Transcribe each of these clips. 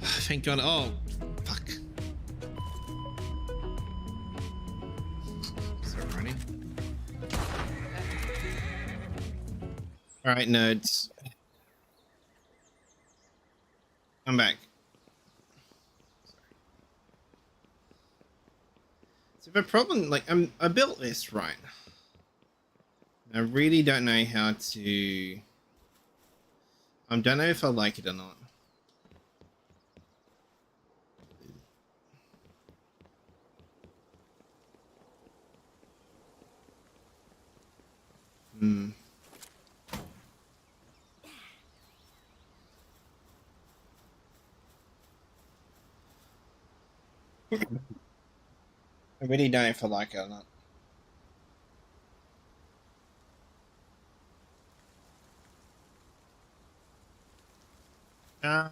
Thank God. Oh, fuck. Start running. All right, nerds. I'm back. So the problem, like, I built this right. I really don't know how to. I don't know if I like it or not. Hmm. I really don't know if I like it or not. Uh,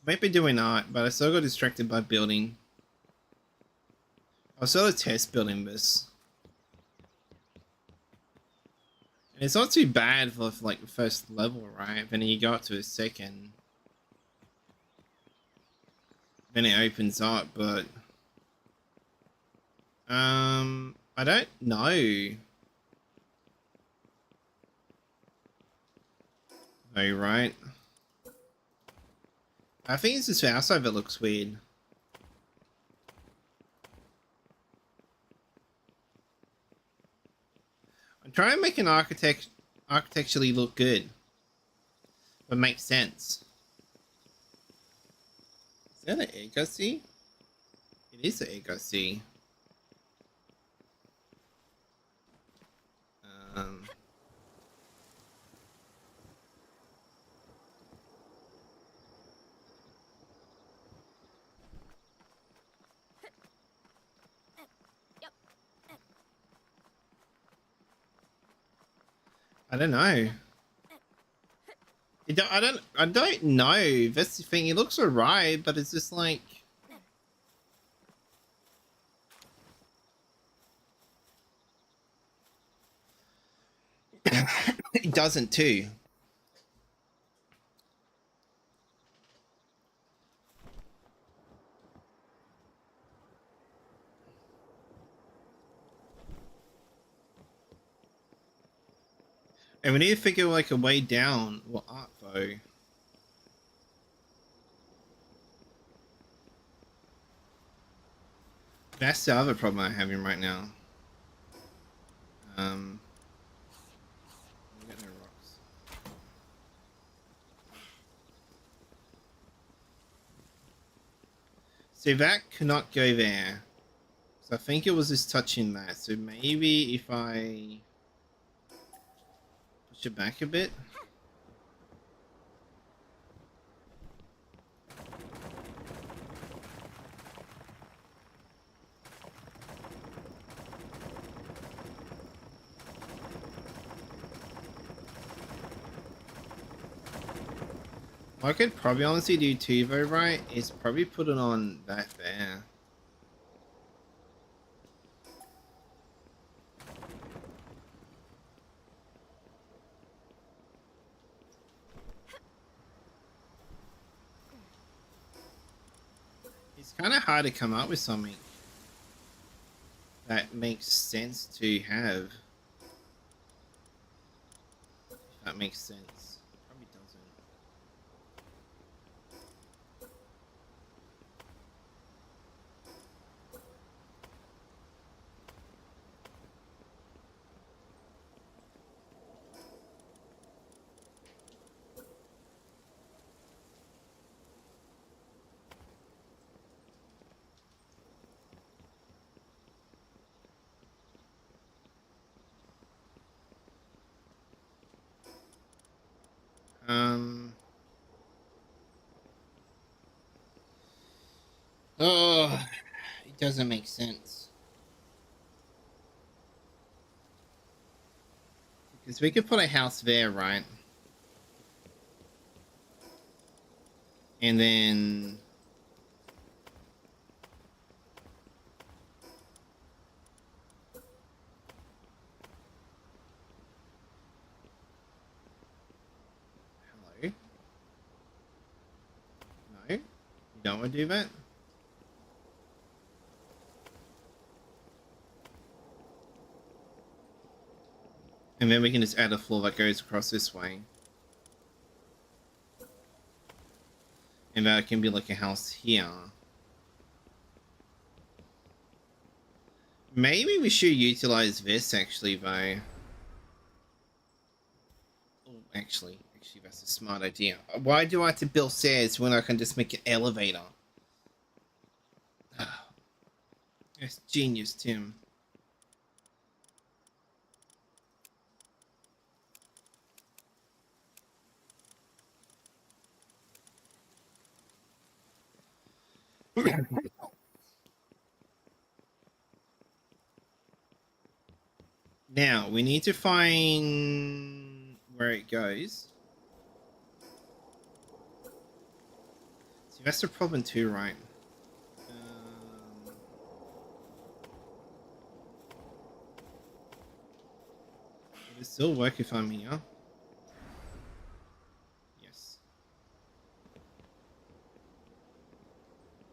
might be doing art, but I still got distracted by building. I was sort of test building this. And it's not too bad for like the first level, right? Then you go up to a second. Then it opens up, but I don't know. Oh, right. I think it's just the outside that looks weird. I'm trying to make an architecturally look good, but make sense. Is that an egg I see? It is an egg I see. Um, I don't know. I don't know. That's the thing. It looks alright, but it's just like. It doesn't too. And we need to figure like a way down. What art though? That's the other problem I'm having right now. We got no rocks. So that cannot go there. So I think it was just touching that. So maybe if I push it back a bit. What I could probably honestly do too though, right, is probably put it on that there. It's kind of hard to come up with something that makes sense to have. If that makes sense. Probably doesn't. Oh, it doesn't make sense. Because we could put a house there, right? And then You don't want to do that? And then we can just add a floor that goes across this way. And that can be like a house here. Maybe we should utilize this actually, though. Oh, actually, that's a smart idea. Why do I have to build stairs when I can just make an elevator? That's genius, Tim. Now, we need to find where it goes. See, that's the problem too, right? Will it still work if I'm here? Yes.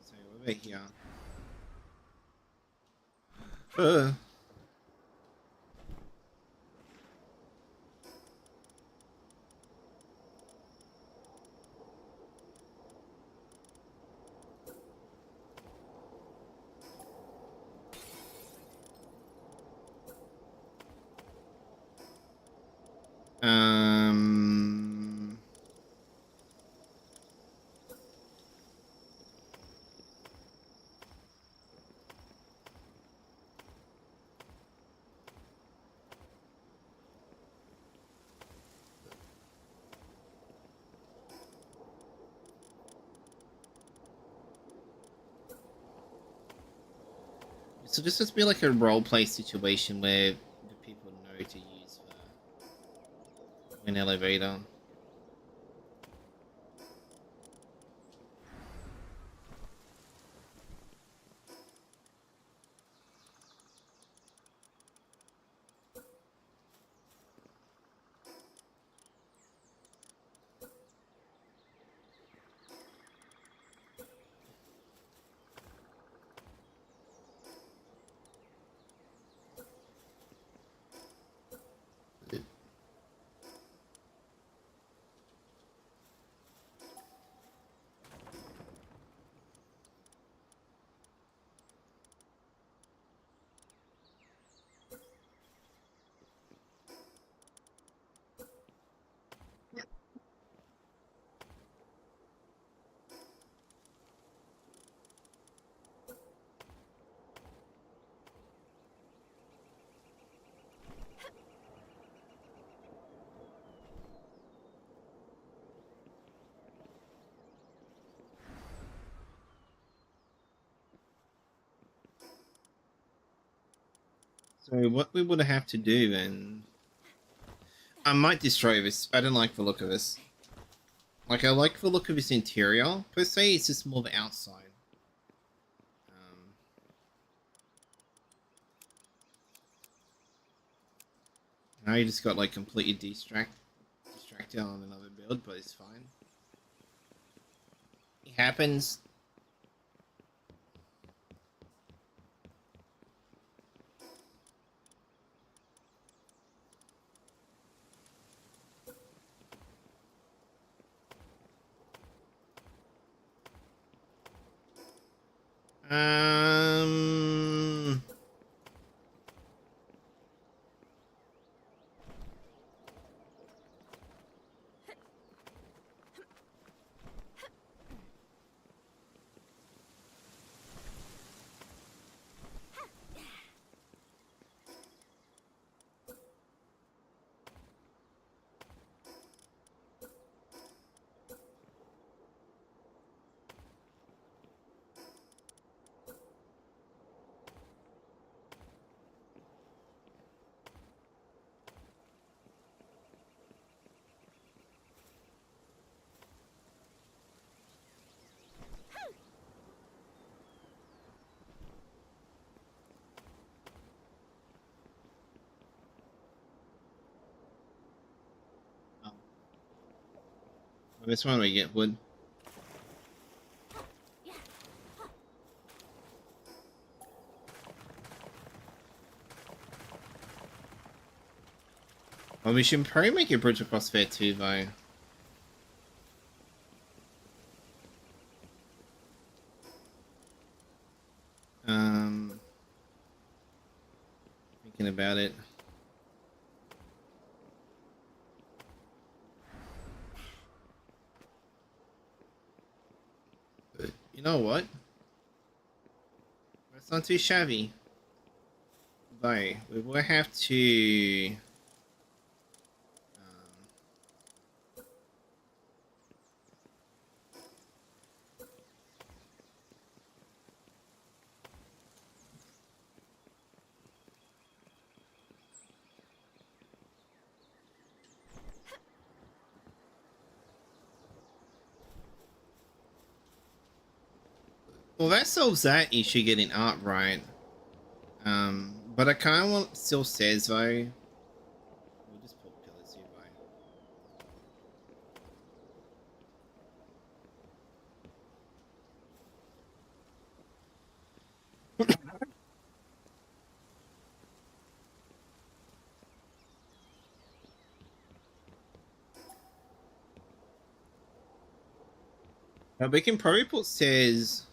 So, over here. Uh. Um... So this must be like a roleplay situation where the people know to use an elevator. So what we would have to do then... I might destroy this. I don't like the look of this. Like, I like the look of this interior. Per se, it's just more the outside. Now you just got, like, completely distracted on another build, but it's fine. It happens. Um... Oh. This one we get wood. Well, we should probably make a bridge across there too, though. Thinking about it. But you know what? That's not too shabby. Though, we will have to... well, that solves that issue getting art right. But I kind of want still says though. We'll just put pillars here, though. We can probably put stairs.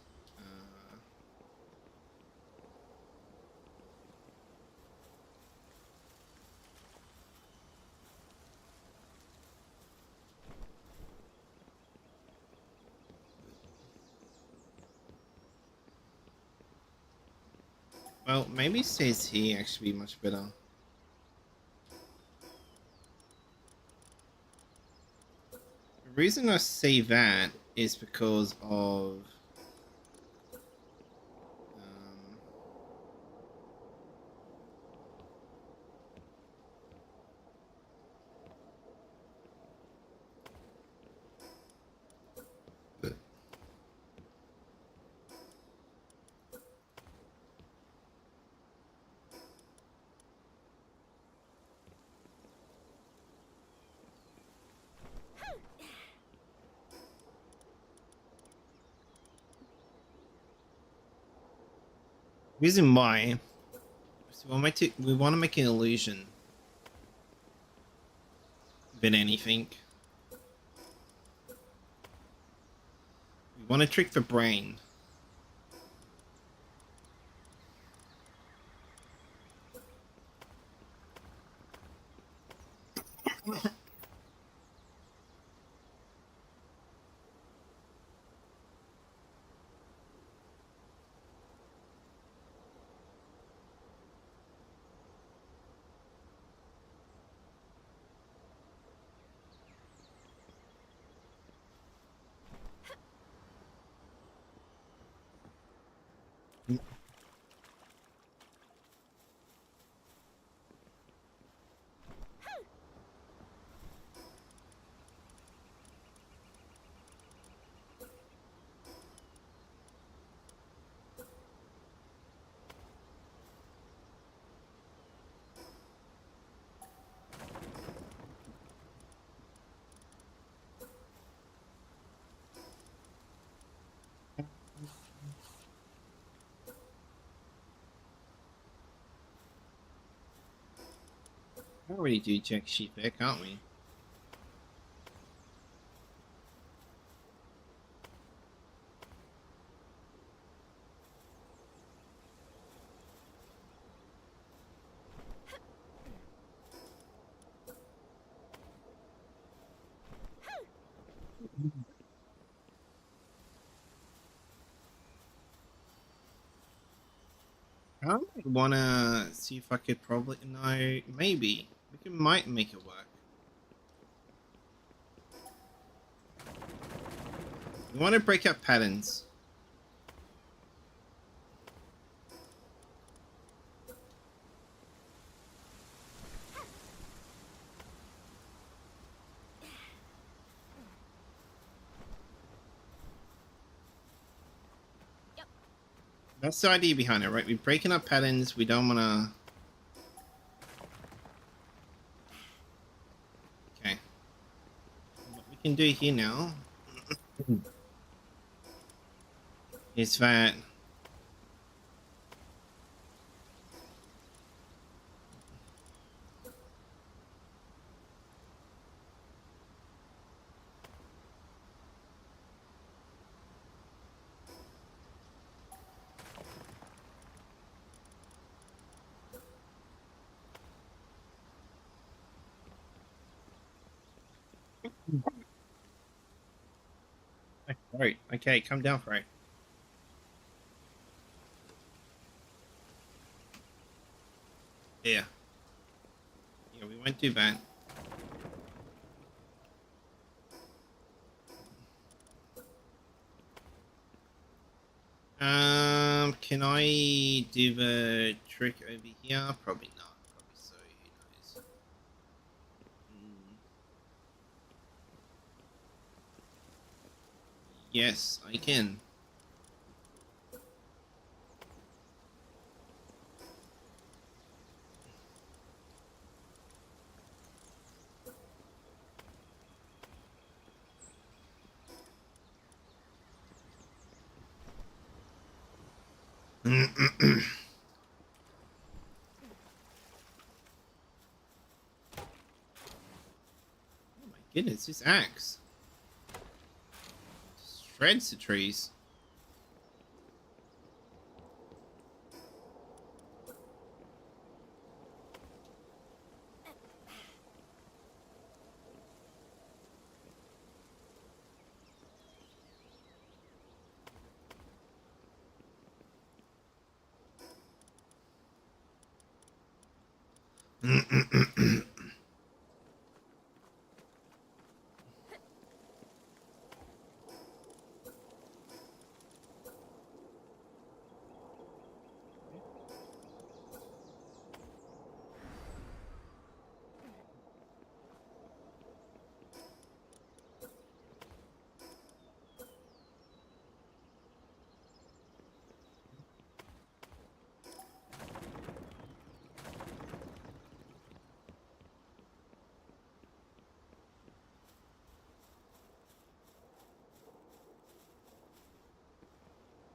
Well, maybe stairs here actually be much better. The reason I say that is because of reason why. So we want to make an illusion than anything. We want to trick the brain. We already do check sheep there, can't we? I want to see if I could probably... No, maybe. Might make it work. We want to break up patterns. That's the idea behind it, right? We're breaking up patterns. We don't want to... Okay. What we can do here now is that... Right. Okay, come down for it. Yeah. Yeah, we went too bad. Can I do the trick over here? Probably not. Probably so. Who knows? Yes, I can. Oh my goodness, this axe shreds the trees.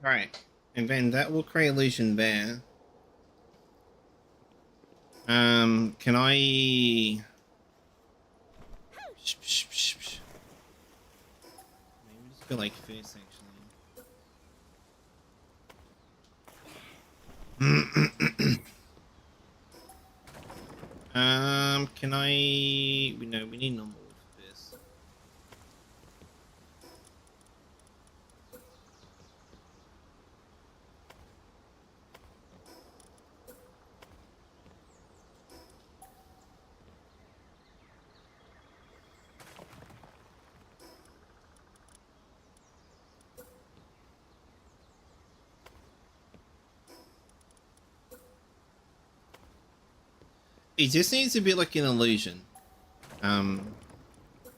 Right, and then that will create illusion there. Can I? Maybe just go like this actually. Can I? We need normal for this. It just needs to be like an illusion. Um, it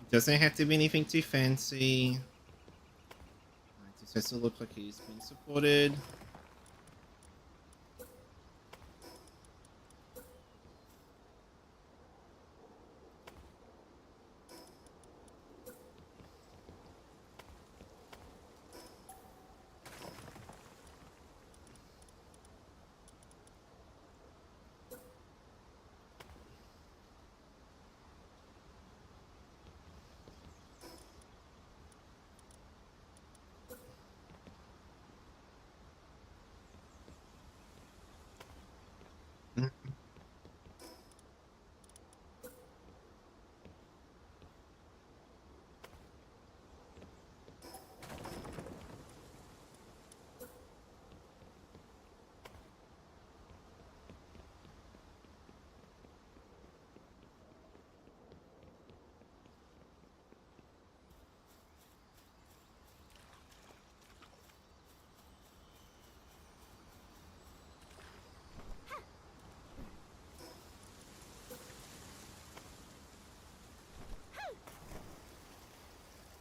doesn't have to be anything too fancy. It just has to look like he's been supported.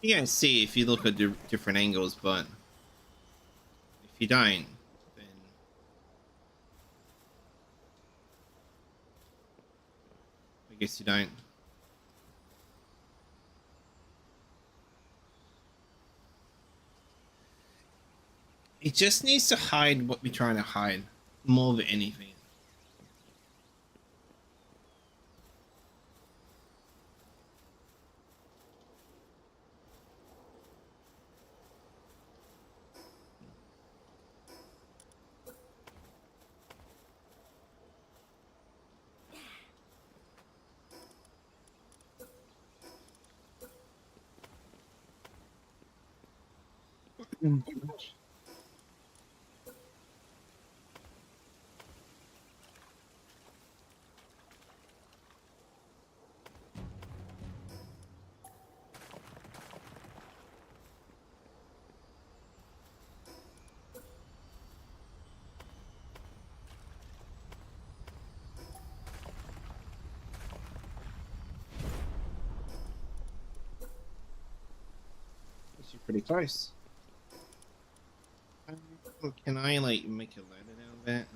You can see if you look at different angles, but if you don't, then I guess you don't. It just needs to hide what we're trying to hide more than anything. She's pretty close. Can I like make a load out of that?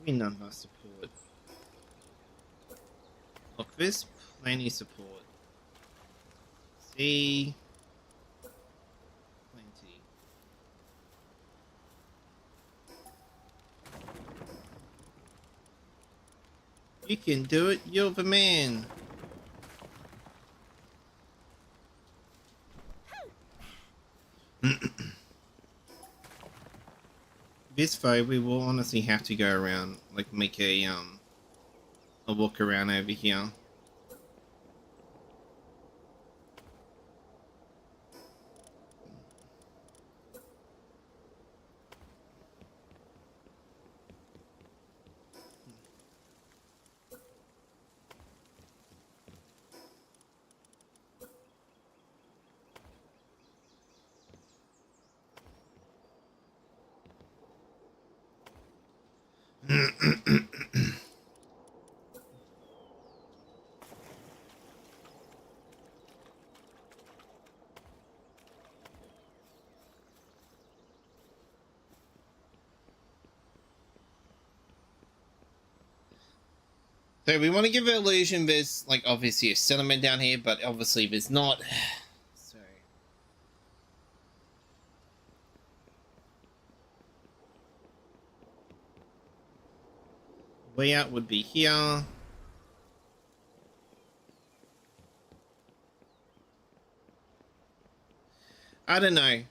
We none of support. Look, there's plenty support. See, plenty. You can do it. You're the man. This though, we will honestly have to go around, like make a walk around over here. So we want to give the illusion there's like obviously a settlement down here, but obviously there's not. So way out would be here. I don't know.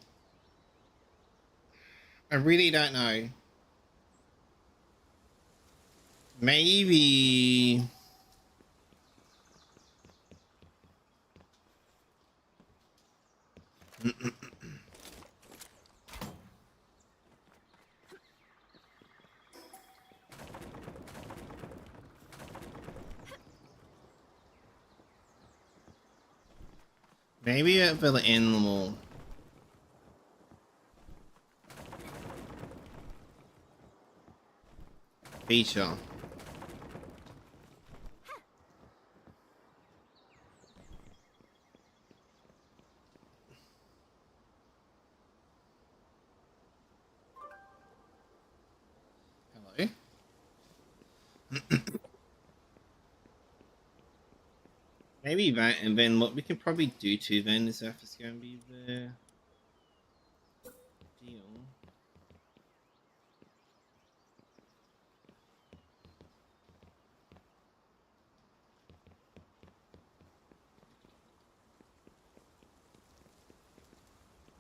I really don't know. Maybe. Maybe at the animal. Feature. Hello. Maybe that, and then what we can probably do too then is if it's going to be the deal.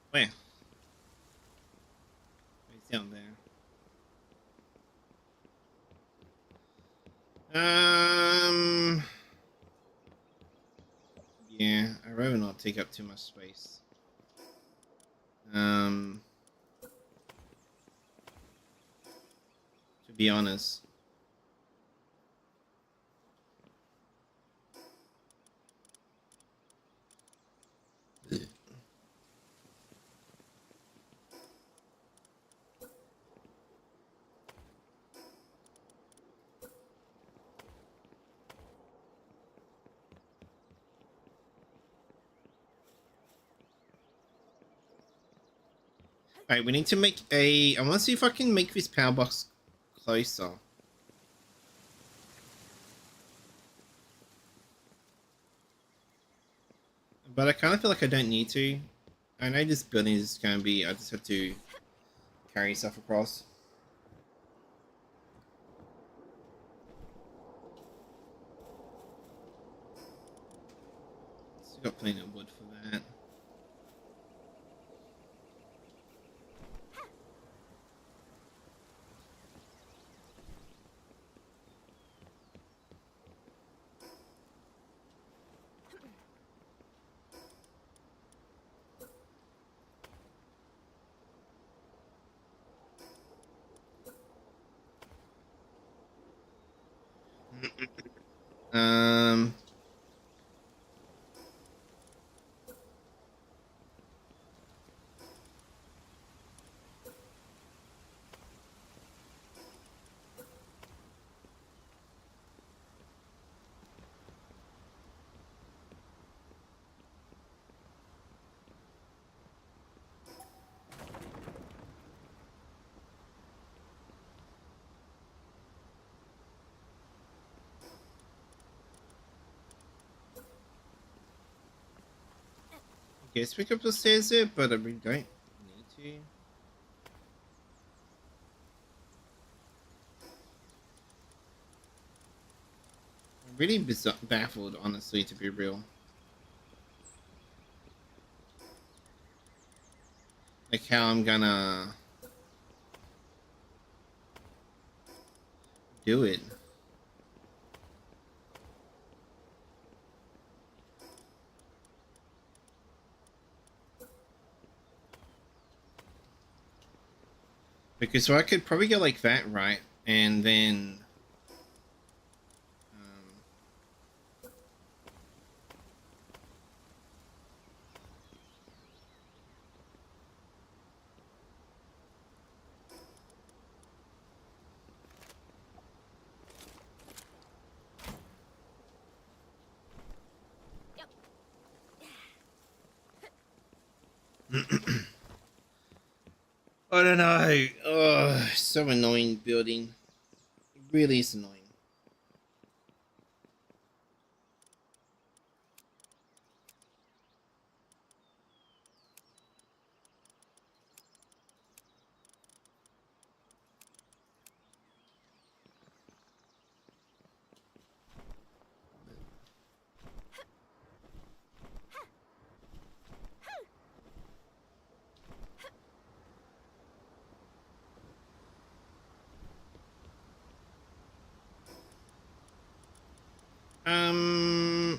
Where? It's down there. Yeah, I'd rather not take up too much space. To be honest. Alright, we need to make a... I want to see if I can make this power box closer. But I kind of feel like I don't need to. I know this building is going to be... I just have to carry stuff across. Still got plenty of wood for that. Um. I guess we could put stairs there, but we don't need to. I'm really baffled, honestly, to be real. Like how I'm gonna do it. Because so I could probably go like that, right? And then I don't know. Oh, so annoying building. It really is annoying.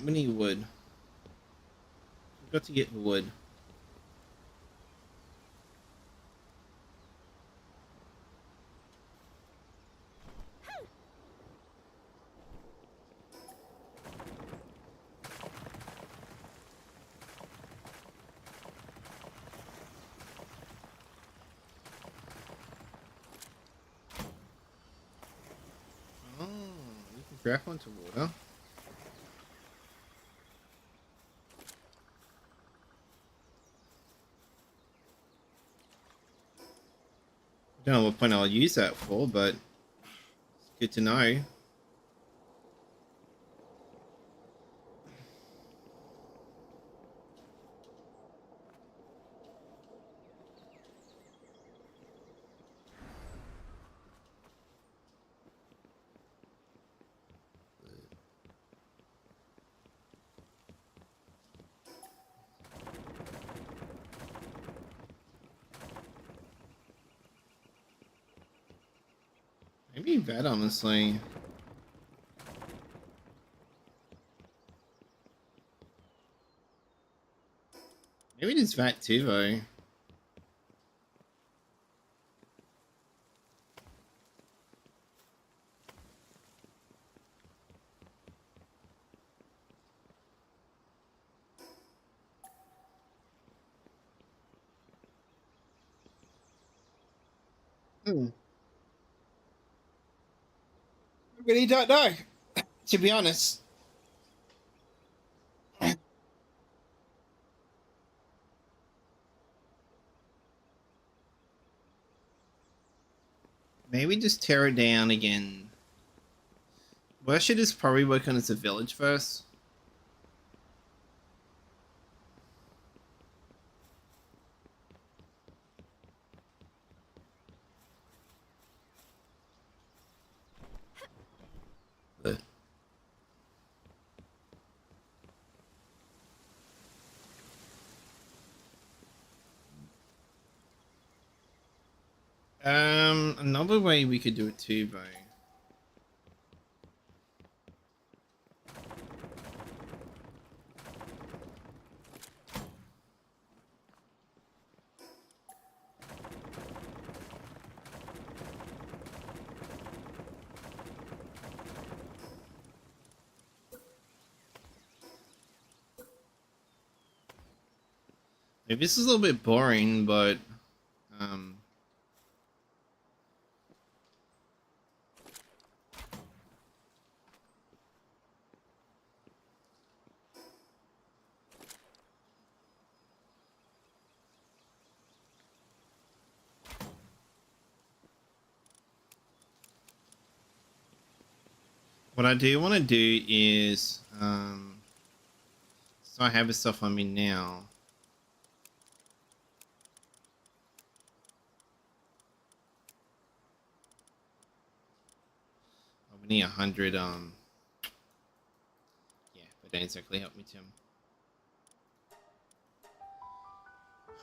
We need wood. We've got to get the wood. Oh, you can grab onto water. I don't know what point I'll use that for, but it's good to know. Maybe that, honestly. Maybe it is that too, though. I really don't know, to be honest. Maybe just tear it down again. Well, I should just probably work on as a village first. But another way we could do it too, though. Okay, this is a little bit boring, but um, what I do want to do is so I have this stuff on me now. Oh, we need 100. Yeah, but don't exactly help me, Tim.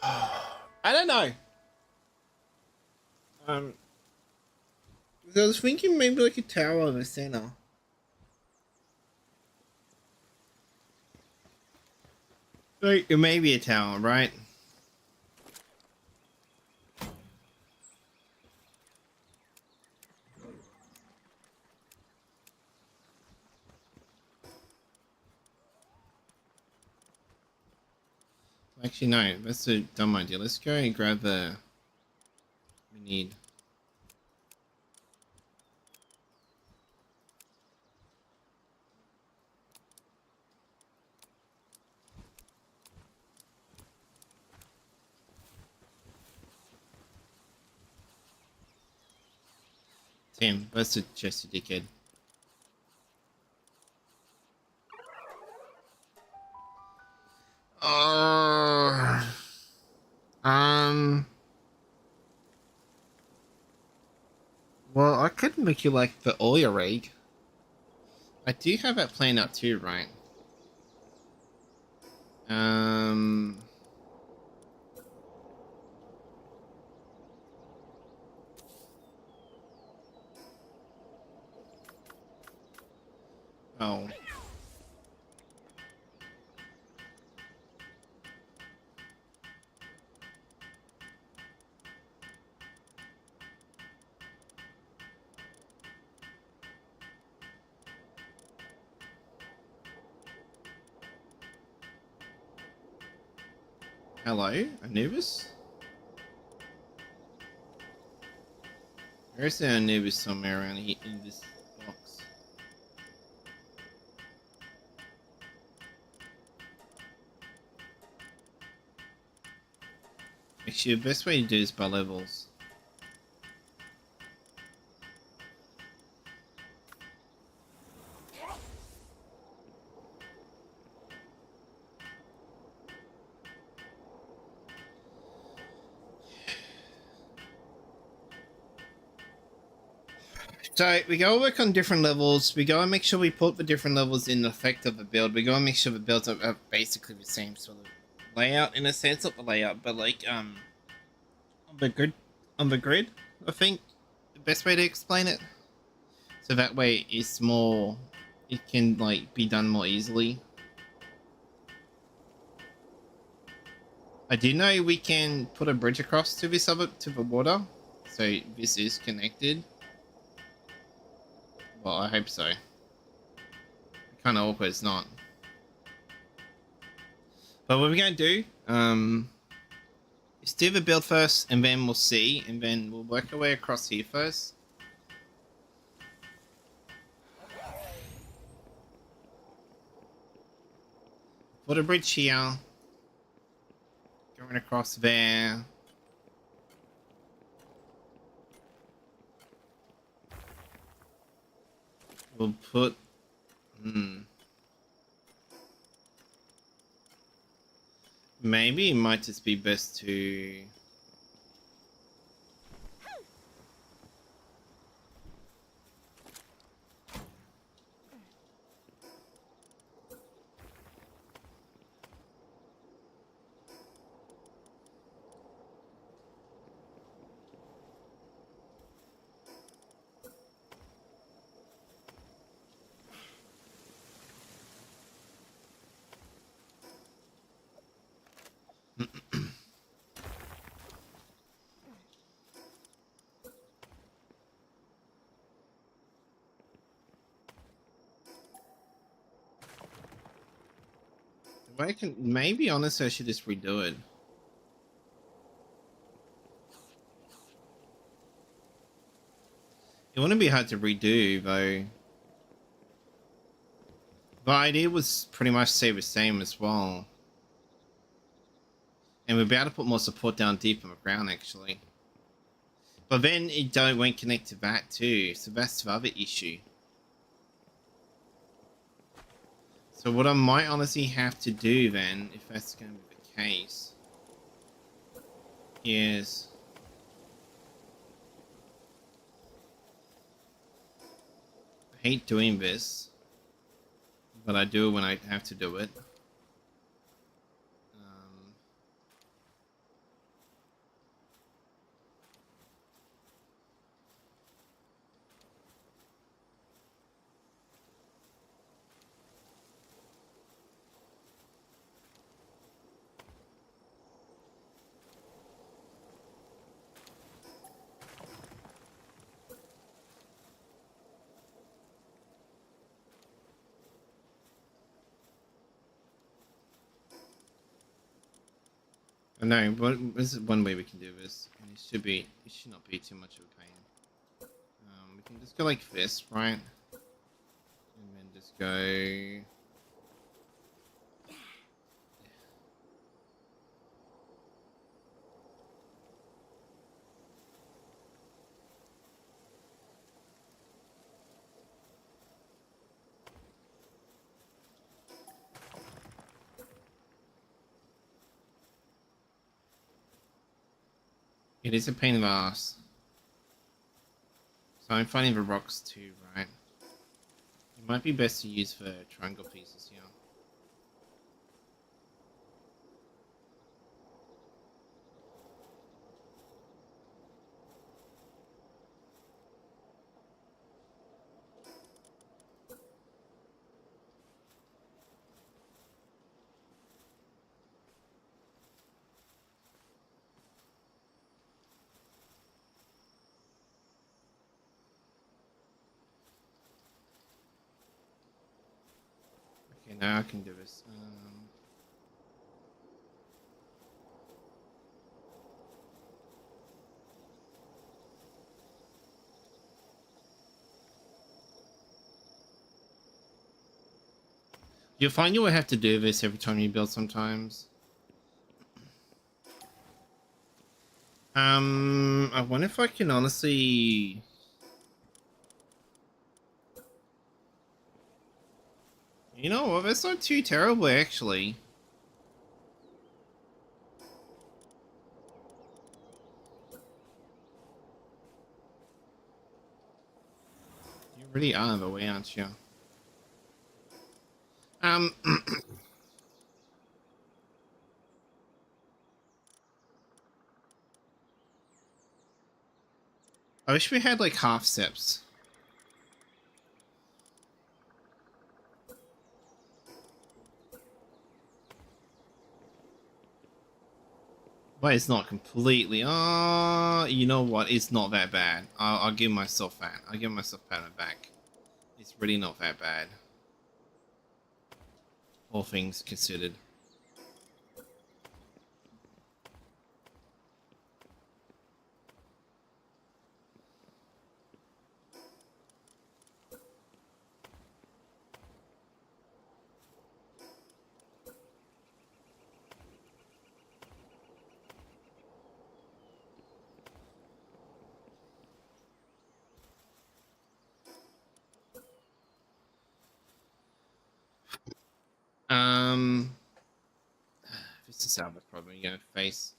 I don't know. Um, I was thinking maybe like a tower of a center. Like it may be a tower, right? Actually, no. That's a dumb idea. Let's go and grab the. We need. Tim, that's a chest, you dickhead. Uh, um. Well, I could make you like the oil rig. I do have that planned out too, right? Um. Oh. Hello, Anubis? Where's the Anubis somewhere around here in this box? Actually, the best way to do this by levels. So we go work on different levels. We go and make sure we put the different levels in the effect of the build. We go and make sure the builds are basically the same sort of layout in a sense, not the layout, but like on the grid, I think the best way to explain it. So that way it's more, it can like be done more easily. I do know we can put a bridge across to this other to the water, so this is connected. Well, I hope so. Kind of awkward, it's not. But what we're gonna do, is do the build first, and then we'll see, and then we'll work our way across here first. Put a bridge here, going across there. We'll put, maybe it might just be best to. I can maybe honestly I should just redo it. It wouldn't be hard to redo though. The idea was pretty much stay the same as well. And we'll be able to put more support down deep on the ground actually. But then it won't connect to that too, so that's the other issue. So what I might honestly have to do then, if that's going to be the case, is I hate doing this, but I do it when I have to do it. No, but this is one way we can do this, and it should not be too much of a pain. We can just go like this, right? And then just go. It is a pain in the ass. So I'm finding the rocks too, right? It might be best to use the triangle pieces here. Okay, now I can do this. You'll find you will have to do this every time you build sometimes. I wonder if I can honestly... You know what, that's not too terrible actually. You really are the way, aren't you? I wish we had like half steps. But it's not completely. You know what? It's not that bad. I'll give myself that. I'll give myself a pat on the back. It's really not that bad. All things considered. This is how the problem you're gonna face.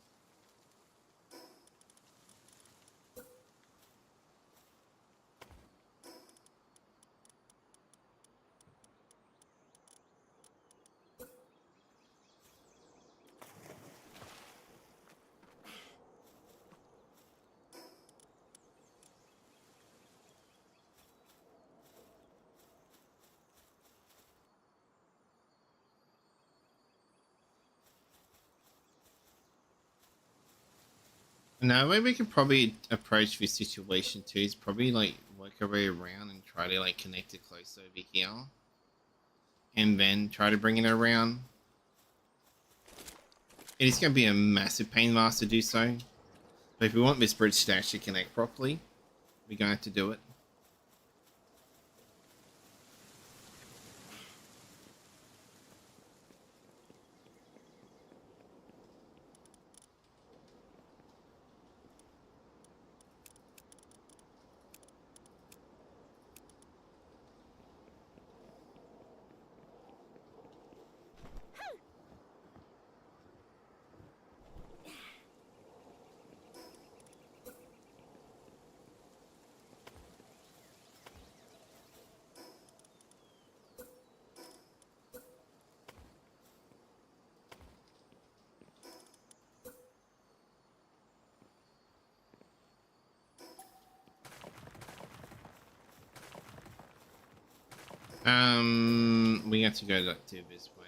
Now, way we could probably approach this situation too is probably like work our way around and try to like connect it close over here, and then try to bring it around. It is going to be a massive pain in the ass to do so, but if we want this bridge to actually connect properly, we're going to have to do it. We have to go to this way.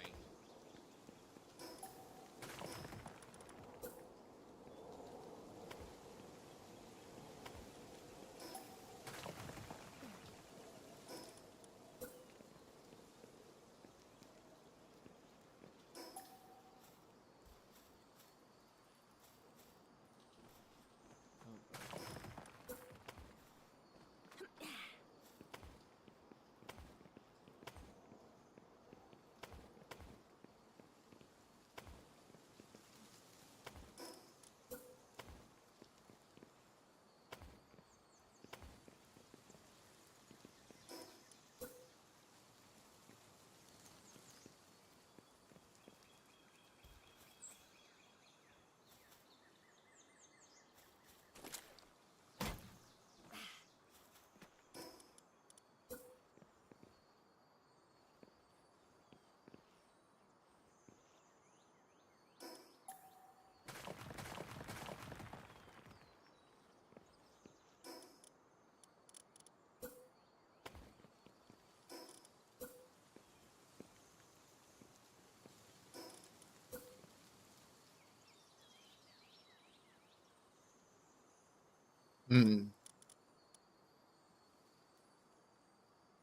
Hmm.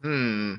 Hmm.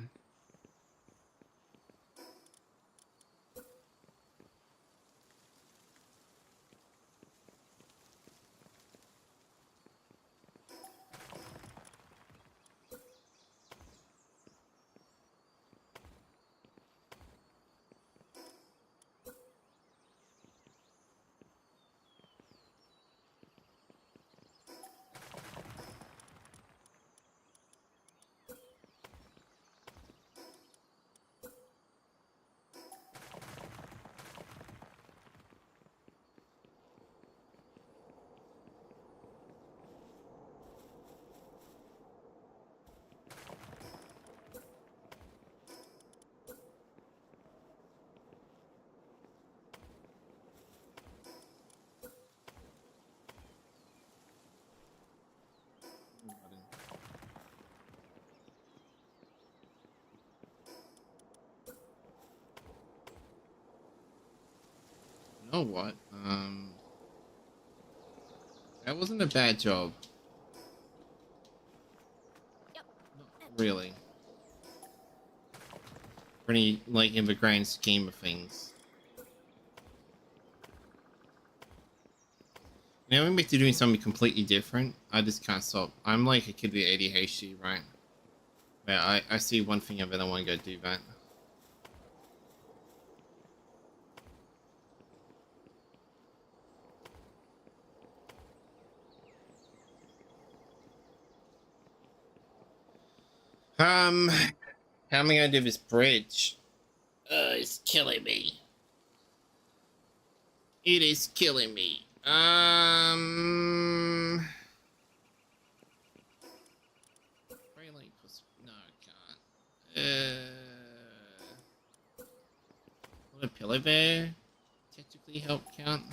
You know what? That wasn't a bad job. Not really. Pretty, like, in the grand scheme of things. Now I'm back to doing something completely different. I just can't stop. I'm like a kid with ADHD, right? Yeah, I see one thing and then I want to go do that. How am I gonna do this bridge? It's killing me. It is killing me. Really? No, I can't. Would a pillow bear technically help count?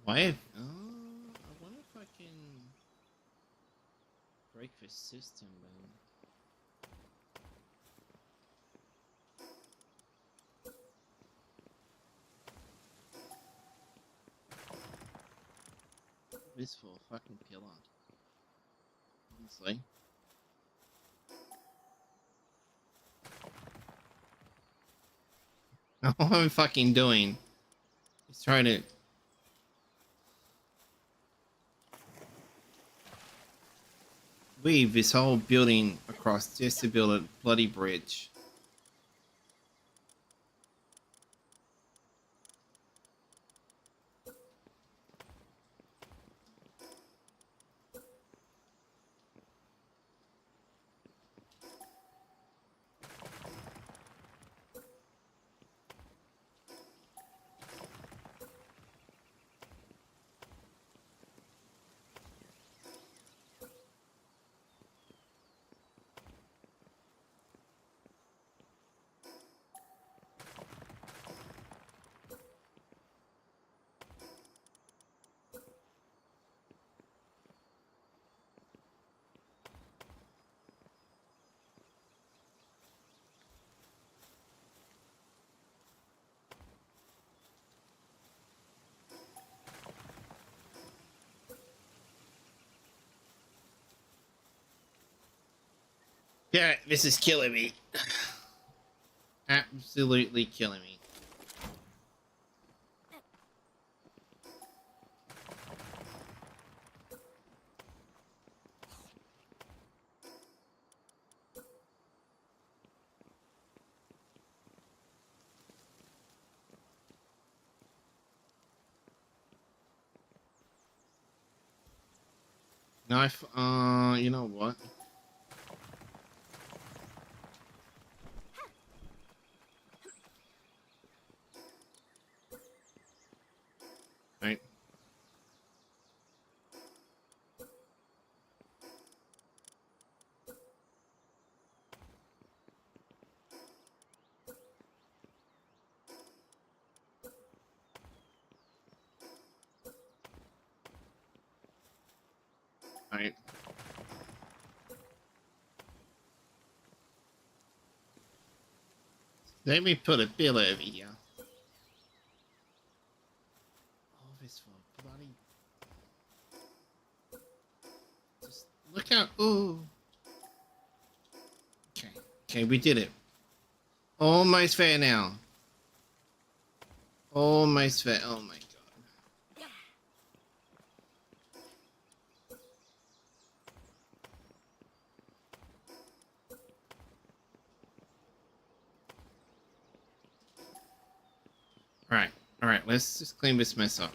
Why? I wonder if I can break this system then. This for a fucking pillar. Honestly. All I'm fucking doing is trying to weave this whole building across just to build a bloody bridge. Yeah, this is killing me. Absolutely killing me. Knife, you know what? Right. Right. Let me put a bill over here. Oh, this for bloody. Just look out. Ooh. Okay. Okay, we did it. Almost fair now. Almost fair. Oh my god. Alright. Alright, let's just clean this mess up.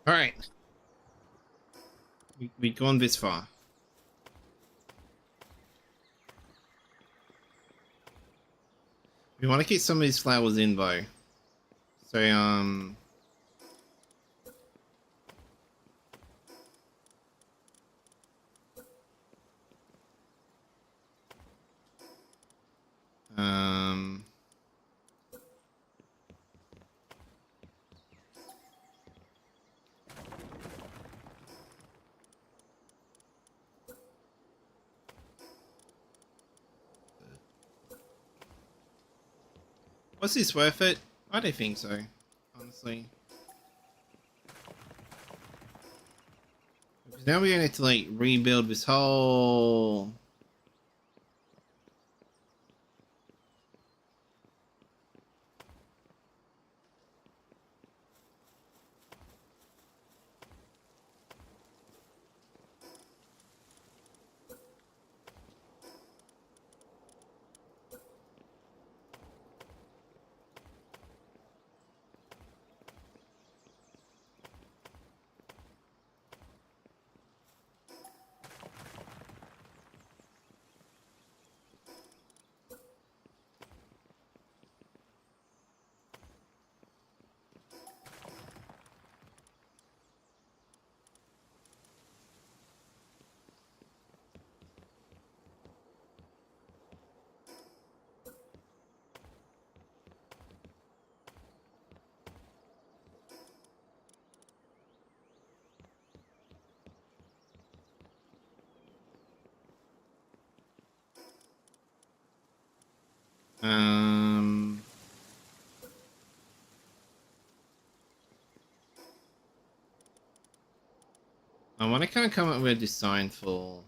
Alright. We've gone this far. We want to keep some of these flowers in though. So, um, was this worth it? I don't think so, honestly. Because now we're gonna have to like rebuild this whole. Um, I want to kind of come up with a design for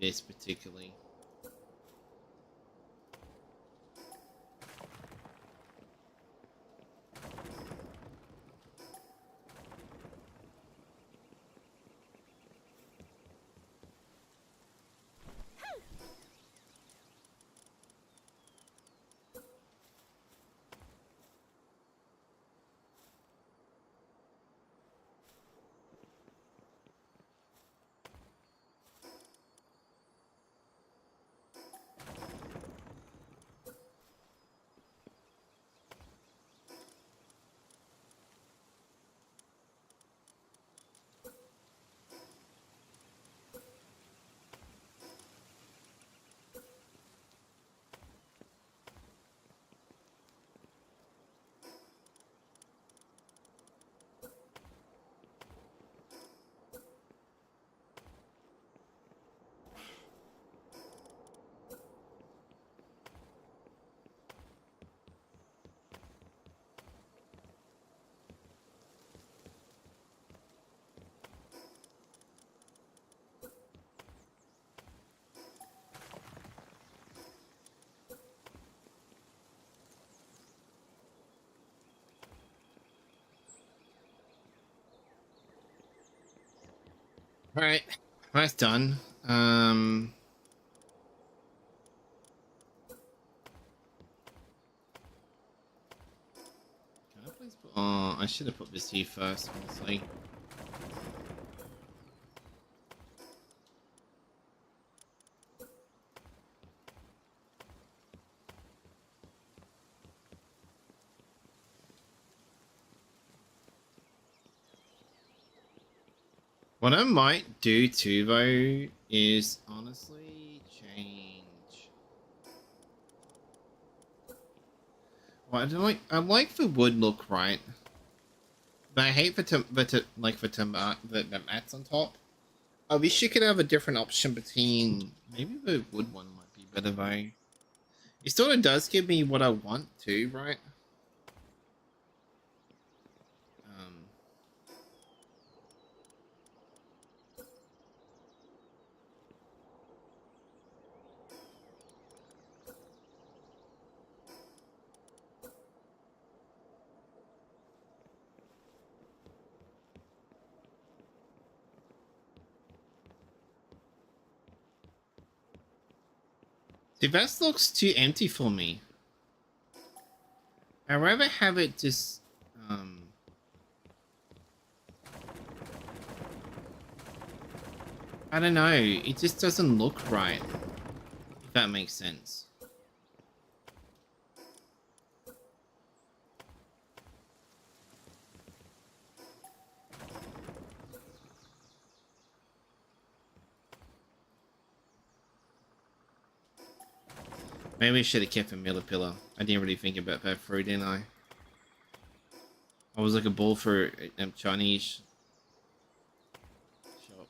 this particularly. Right, that's done. Can I please put, oh, I should have put this here first, honestly. What I might do too, though, is honestly change. Well, I like the wood look, right? But I hate the mats on top. I wish you could have a different option between. Maybe the wood one might be better though. It sort of does give me what I want too, right? Um, See, that looks too empty for me. I'd rather have it just. I don't know. It just doesn't look right. If that makes sense. Maybe I should have kept a middle pillar. I didn't really think about that through, didn't I? I was like a ball for Chinese shop.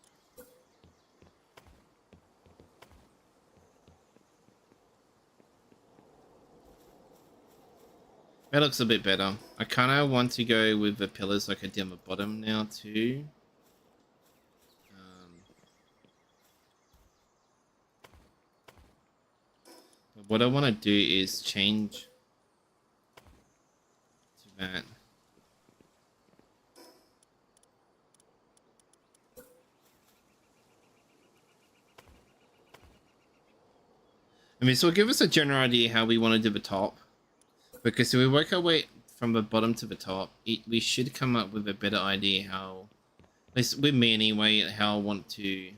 That looks a bit better. I kind of want to go with the pillars like I did on the bottom now too. But what I want to do is change to that. I mean, so give us a general idea how we want to do the top. Because if we work our way from the bottom to the top, we should come up with a better idea how, at least with me anyway, how I want to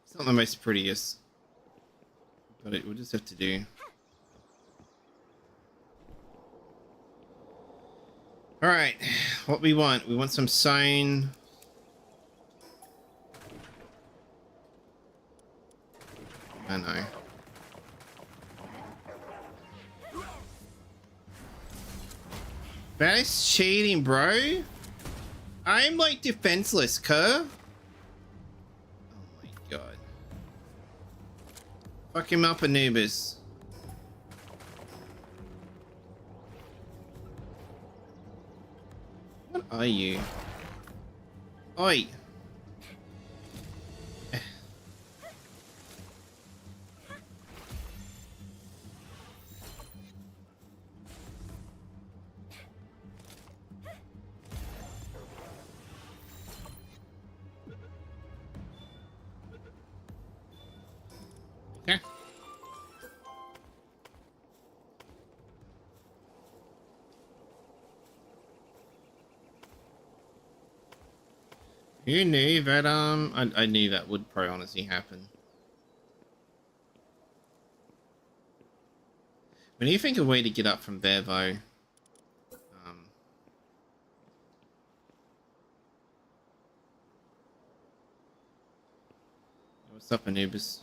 it's not the most prettiest, but it will just have to do. All right, what we want some sewn. I know. That is cheating, bro. I'm like defenseless, cuz. Oh my god. Fuck him up, Anubis. What are you? Oi. Okay. Who knew that, I knew that would probably honestly happen. When you think of a way to get up from there, though, what's up, Anubis?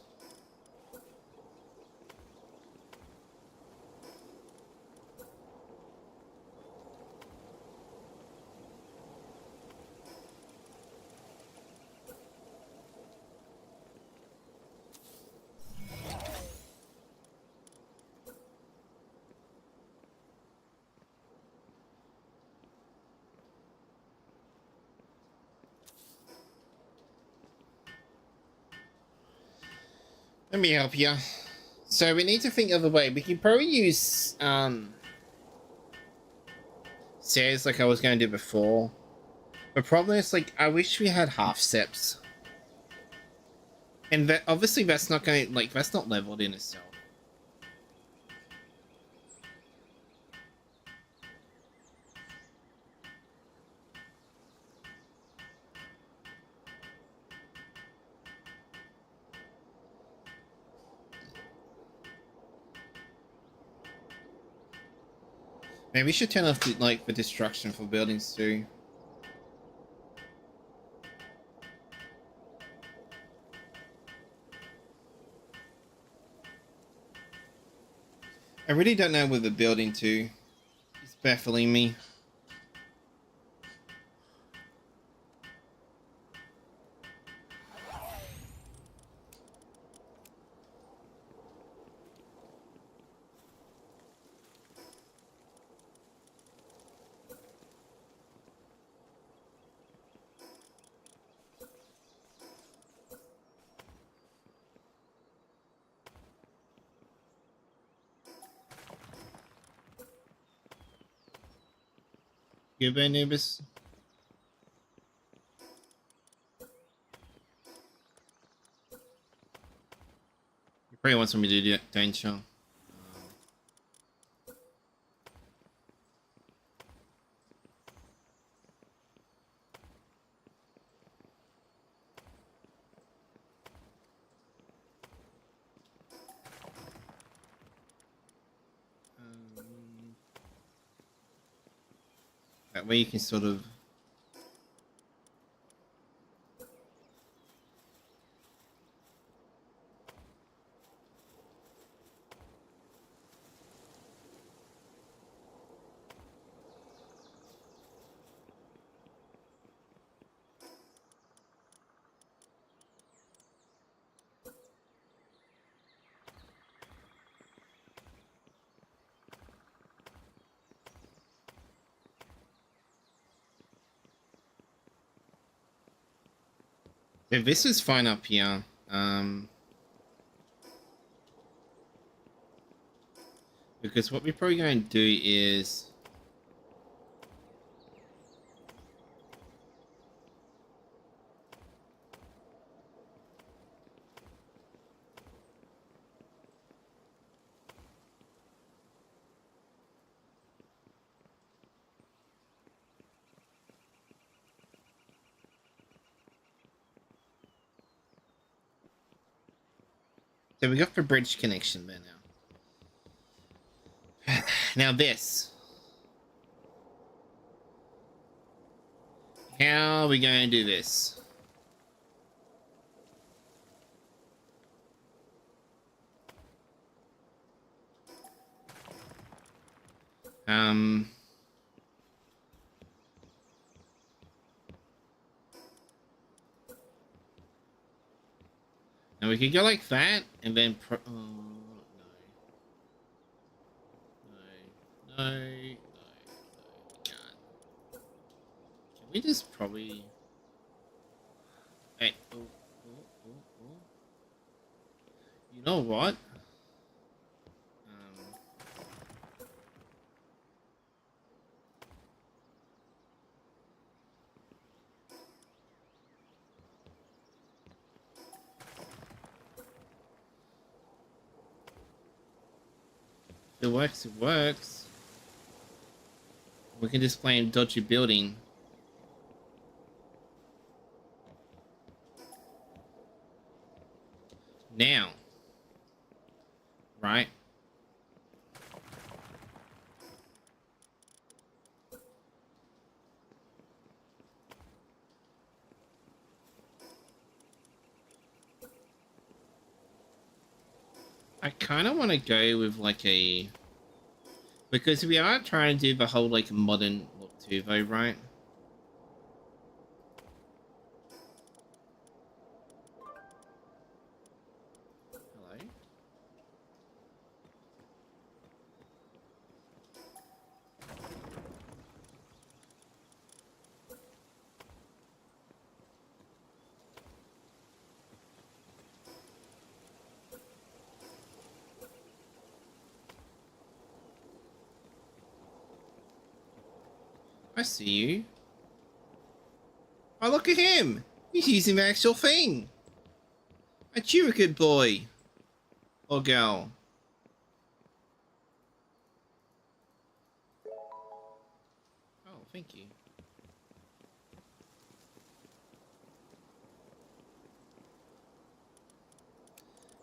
Let me help you. So we need to think of a way. We can probably use stairs like I was going to do before. The problem is, like, I wish we had half steps. And that, obviously that's not going to, like, that's not leveled in itself. Maybe we should turn off the, like, the destruction for buildings too. I really don't know where the building to. It's baffling me. Goodbye, neighbors. You probably want somebody to do that, don't you? That way you can sort of... Yeah, this is fine up here. Because what we're probably going to do is... So we got the bridge connection there now. Now this. How are we going to do this? Now we could go like that, and then oh, no, can't. Can we just probably... Hey, oh. You know what? If it works, it works. We can just play a dodgy building. Now. Right? I kind of want to go with like a... Because we are trying to do the whole like modern look too though, right? Hello? I see you. Oh, look at him! He's using the actual thing! A good boy! Or girl. Oh, thank you.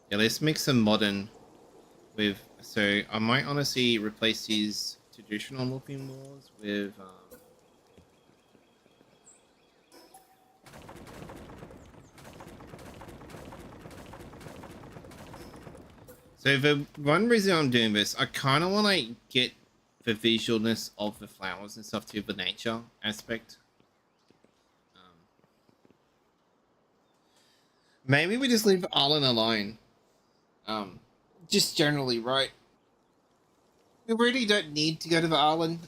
Yeah, let's make some modern with... So, I might honestly replace his traditional looking walls with... So the one reason I'm doing this, I kind of want to get the visualness of the flowers and stuff to the nature aspect. Maybe we just leave Arlen alone. Just generally, right? We really don't need to go to the Arlen.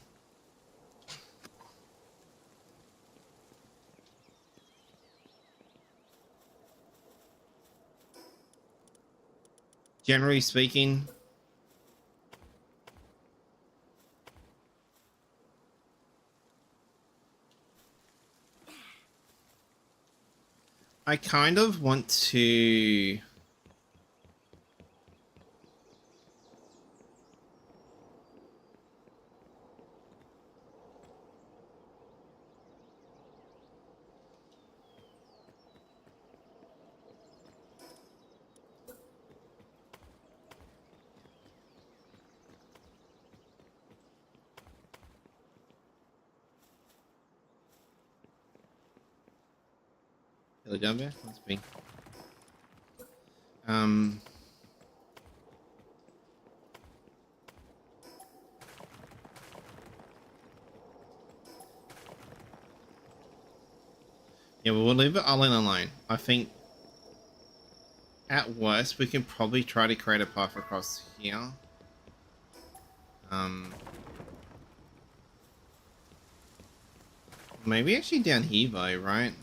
Generally speaking. I kind of want to... Hello down there? Must be. Yeah, we'll leave it Arlen alone. I think at worst we can probably try to create a path across here. Maybe actually down here though, right?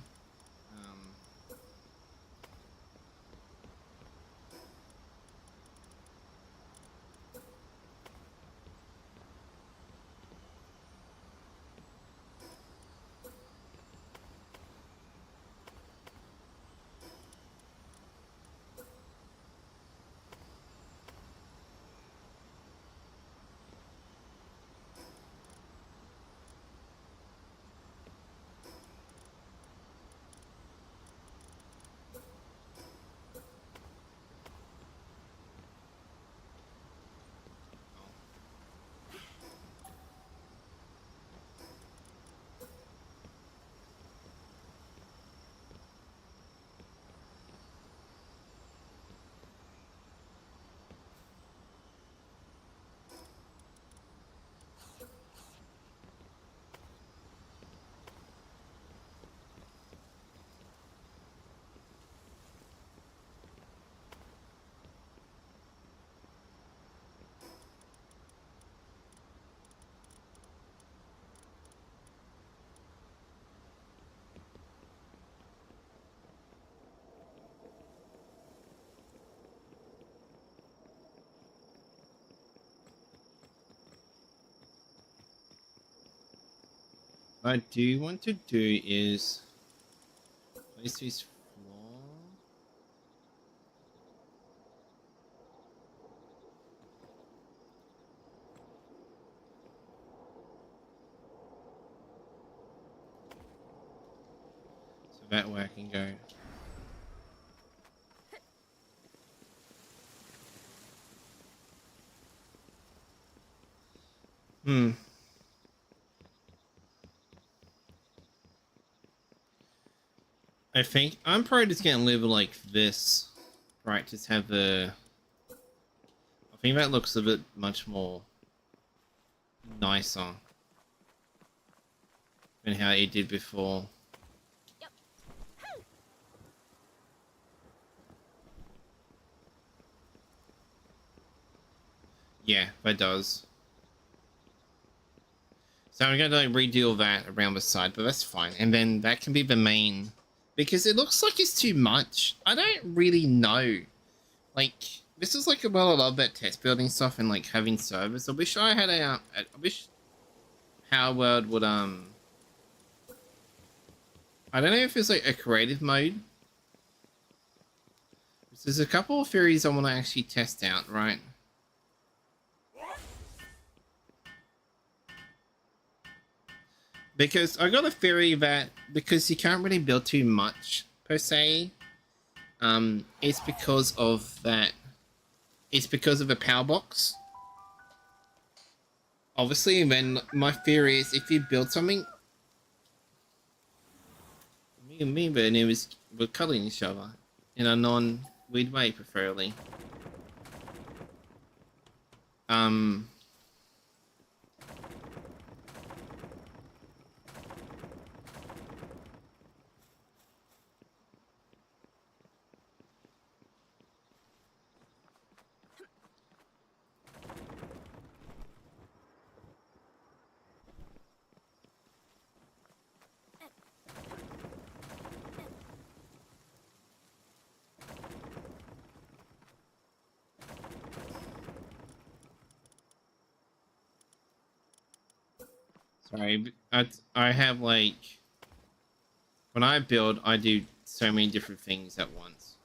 What I do want to do is place this floor. So that way I can go. I think I'm probably just gonna leave it like this. Right, just have the... I think that looks a bit much more nicer than how it did before. Yep. Yeah, that does. So I'm gonna like redo all that around the side, but that's fine. And then that can be the main, because it looks like it's too much. I don't really know. Like, this is like, well, I love that test building stuff and like having servers. I wish I had a, I wish Power World would I don't know if it's like a creative mode. There's a couple of theories I want to actually test out, right? Because I got a theory that because you can't really build too much per se, it's because of that. It's because of the power box. Obviously, then my theory is if you build something, me and Bernie we're cuddling each other in a non-weird way, preferably. Sorry, I have like when I build, I do so many different things at once.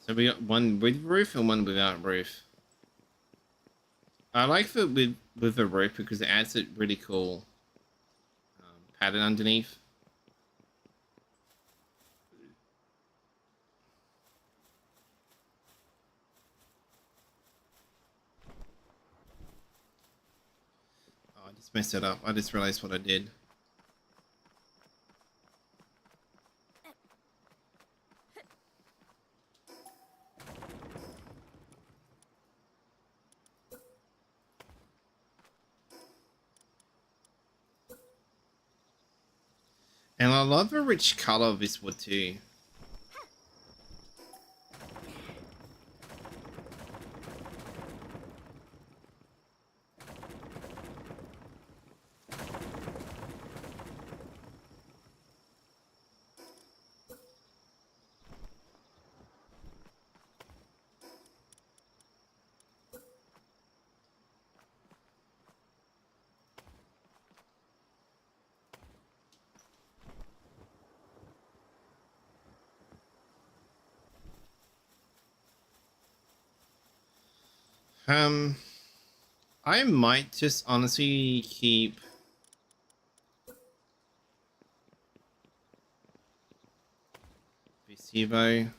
So we got one with roof and one without roof. I like the with the roof because it adds a really cool pattern underneath. Oh, I just messed it up. I just realized what I did. And I love the rich color of this wood too. I might just honestly keep Visivo. And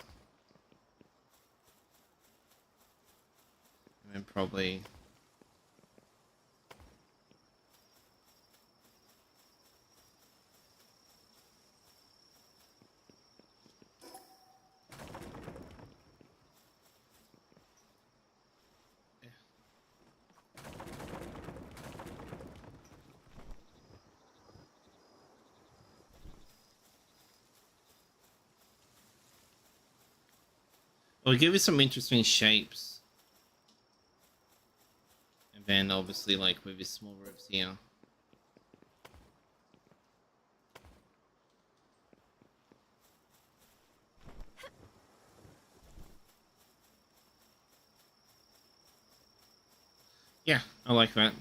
then probably it'll give it some interesting shapes. And then obviously like with his small roofs here. Yeah, I like that.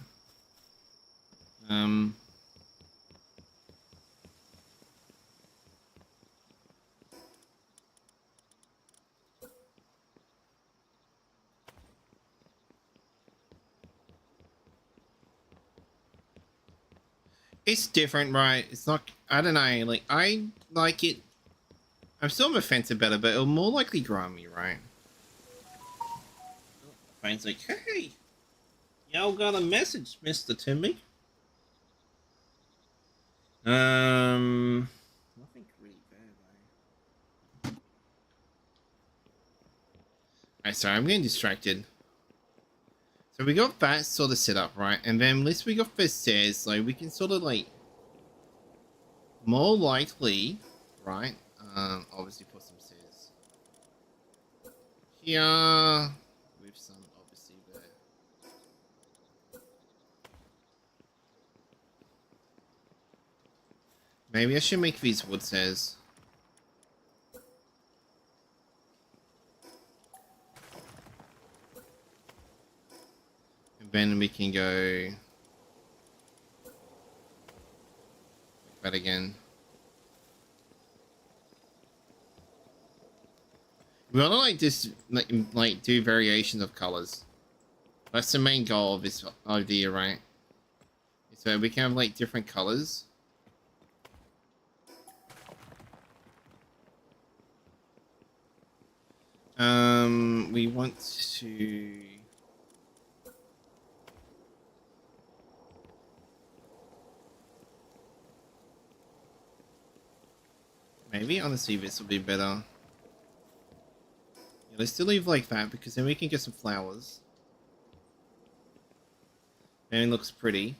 It's different, right? It's not. I don't know. Like I like it. I'm still on the fence about it, but it'll more likely grow on me, right? Phone's like, hey, y'all got a message, Mr. Timmy. Nothing really there though. Alright, sorry, I'm getting distracted. So we got that sort of set up, right? And then once we got the stairs, like we can sort of like more likely, right? Obviously put some stairs here with some obviously there. Maybe I should make these wood stairs. And then we can go But again, we want to like just like do variations of colors. That's the main goal of this idea, right? So we can have like different colors. We want to maybe honestly this will be better. Yeah, let's still leave like that because then we can get some flowers. And it looks pretty.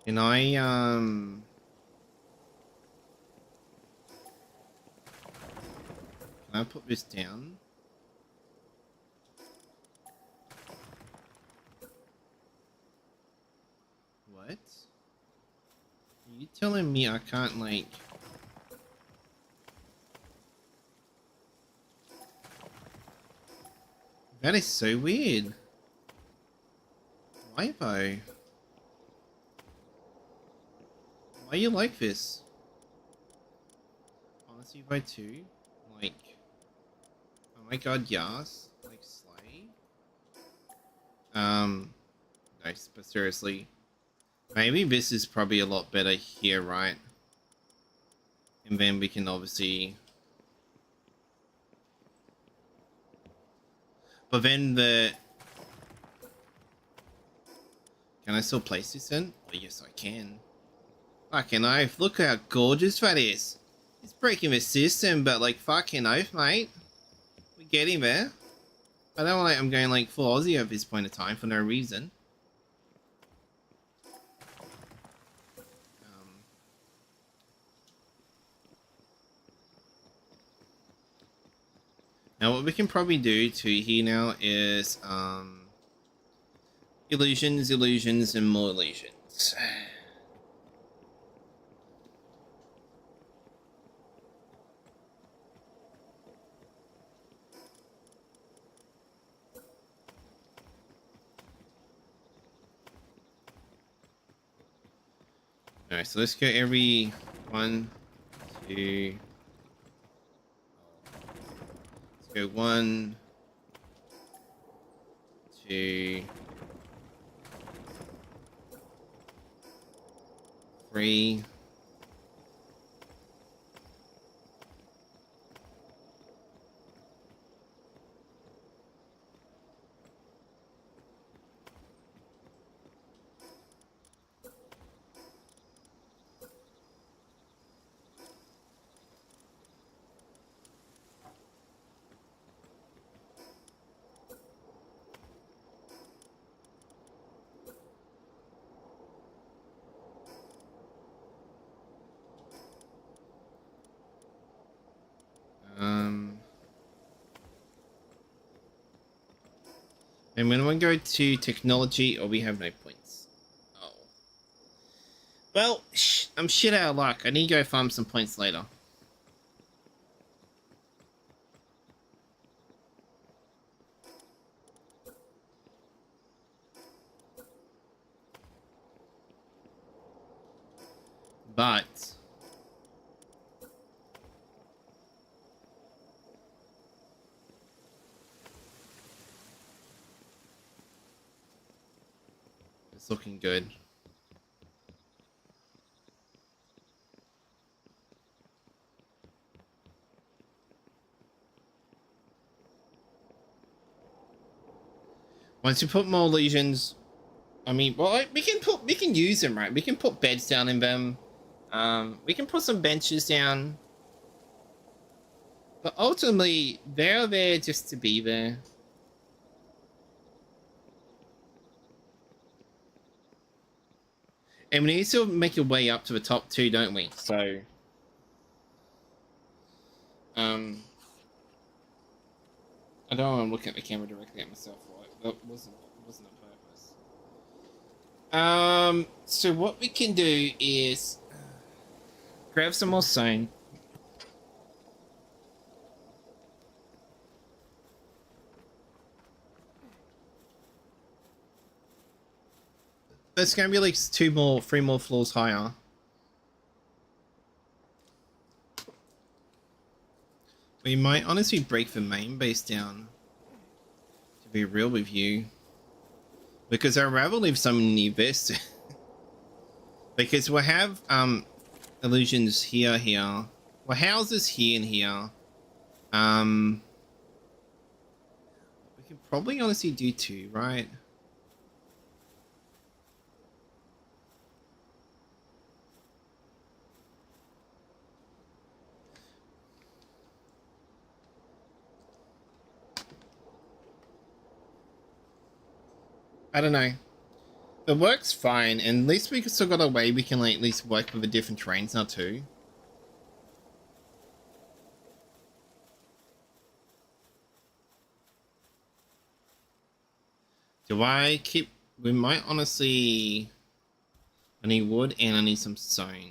Can I put this down? What? Are you telling me I can't like... That is so weird. Why though? Why you like this? Honestly, by two? Like... Oh my god, yes. Like, slay? Nice, but seriously. Maybe this is probably a lot better here, right? And then we can obviously... But then the... Can I still place this in? Oh, yes, I can. Fucking oath, look how gorgeous that is. It's breaking the system, but like fucking oath, mate. We're getting there. I don't like I'm going like full Aussie at this point in time for no reason. Now what we can probably do to here now is illusions, illusions, and more illusions. Alright, so let's go every 1, 2. Let's go 1, 2, 3. And when we go to technology, we have no points. Oh. Well, I'm shit out of luck. I need to go farm some points later. But... It's looking good. Once you put more legions, I mean, well, we can use them, right? We can put beds down in them. We can put some benches down. But ultimately, they're there just to be there. And we need to make a way up to the top too, don't we? So, I don't want to look at the camera directly at myself. Right? That wasn't on purpose. So what we can do is, Grab some more stone. There's gonna be like 3 more floors higher. We might honestly break the main base down, to be real with you. Because I'd rather leave some near this. Because we'll have illusions here. Well, houses here and here. We could probably honestly do 2, right? I don't know. It works fine, and at least we still got a way we can like at least work with the different terrains now too. Do I keep... We might honestly... I need wood and I need some stone.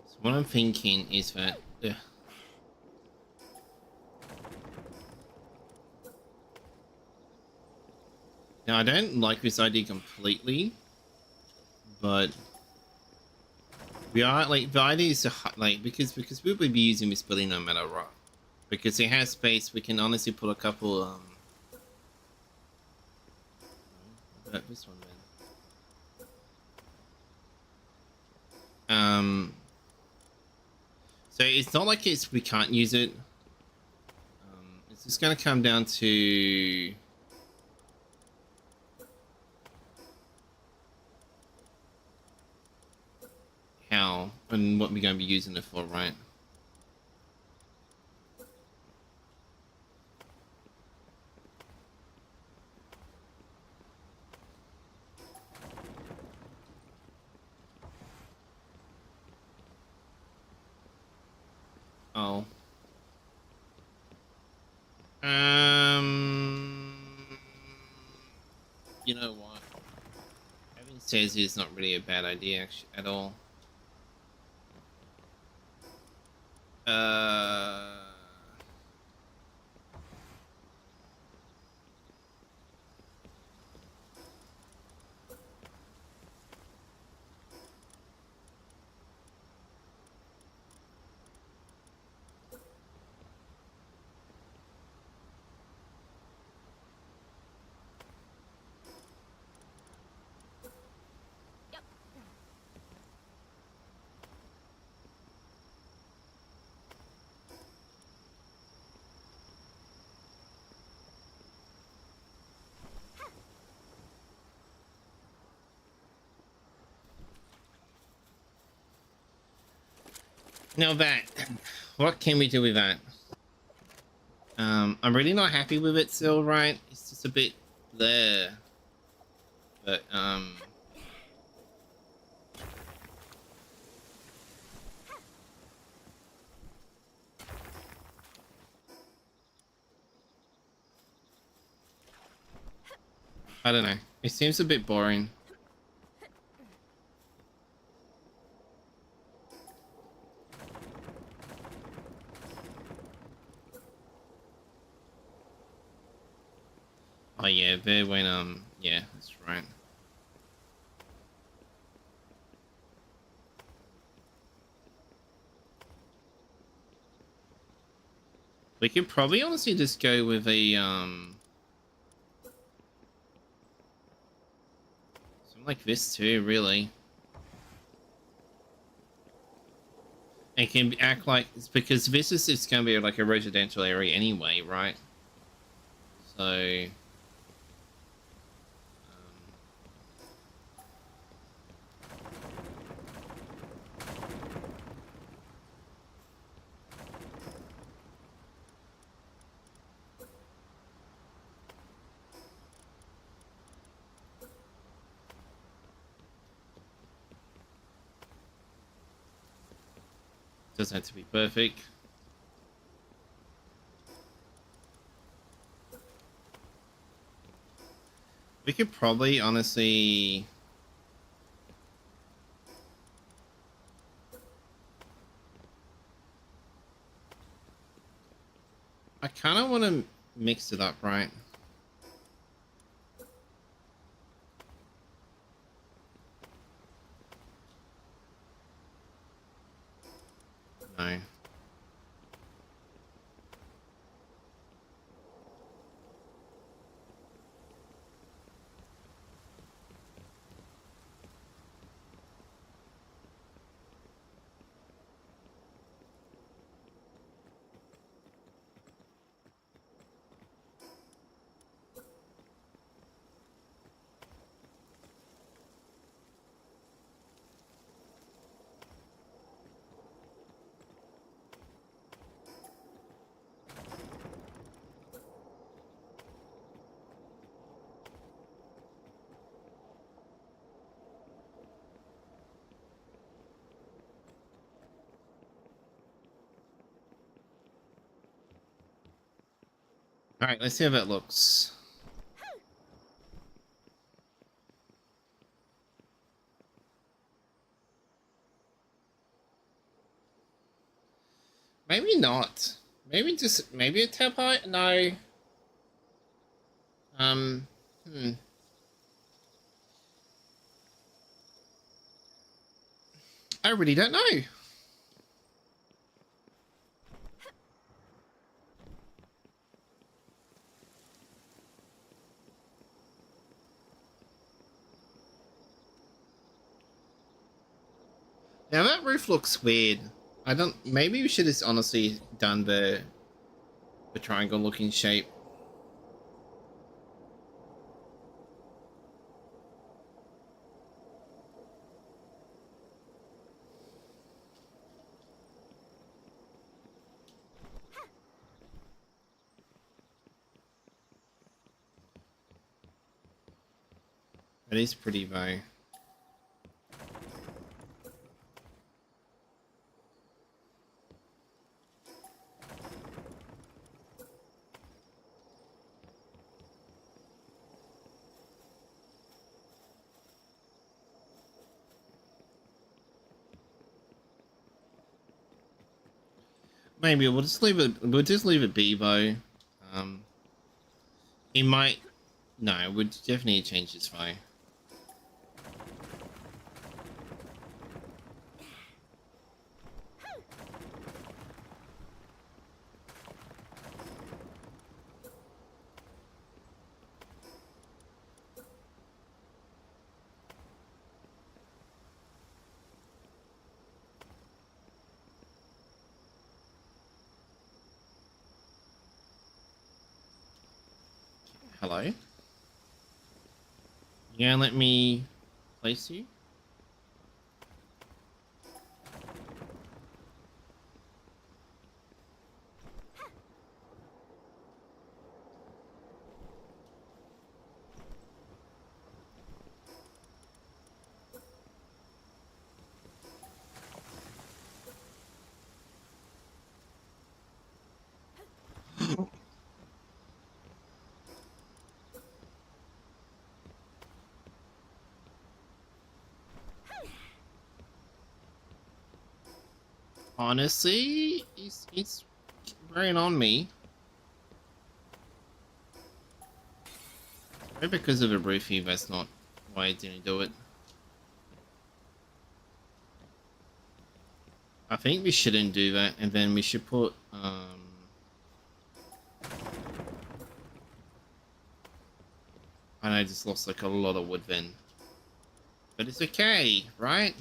So what I'm thinking is that... Now, I don't like this idea completely, but we are like the idea is to like because we'll be using this building no matter what. Because it has space, we can honestly put a couple. What about this one then? So it's not like we can't use it. It's just gonna come down to. How and what we're going to be using it for, right? Oh. You know what? Having stairs is not really a bad idea actually, at all. Now that, what can we do with that? I'm really not happy with it still, right? It's just a bit there. But, I don't know. It seems a bit boring. Oh yeah, there when yeah, that's right. We could probably honestly just go with a something like this too, really. It can act like it's because this is it's gonna be like a residential area anyway, right? So Doesn't have to be perfect. We could probably honestly... I kind of want to mix it up, right? No. All right, let's see how that looks. Maybe not. Maybe a tab height? No. Um, hmm. I really don't know. Now that roof looks weird. I don't. Maybe we should have honestly done the triangle looking shape. It is pretty though. Maybe we'll just leave it. We'll just leave it be though. He might. No, we'll definitely change this way. Hello? You gonna let me place you? Honestly, he's wearing on me. Maybe because of a briefing, that's not why I didn't do it. I think we shouldn't do that, and then we should put I know I just lost like a lot of wood then. But it's okay, right?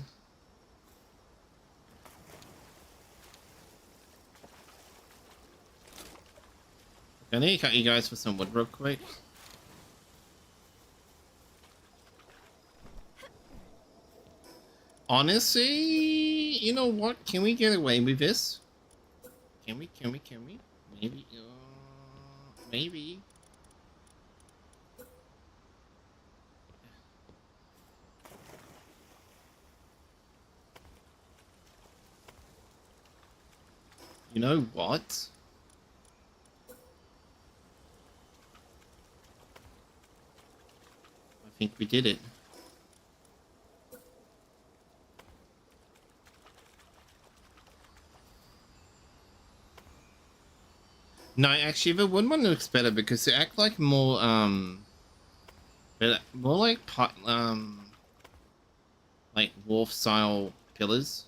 I need to cut you guys for some wood real quick. Honestly, you know what? Can we get away with this? Can we? Maybe, maybe. You know what? I think we did it. No, actually, the wood one looks better because they act like more more like wharf style pillars.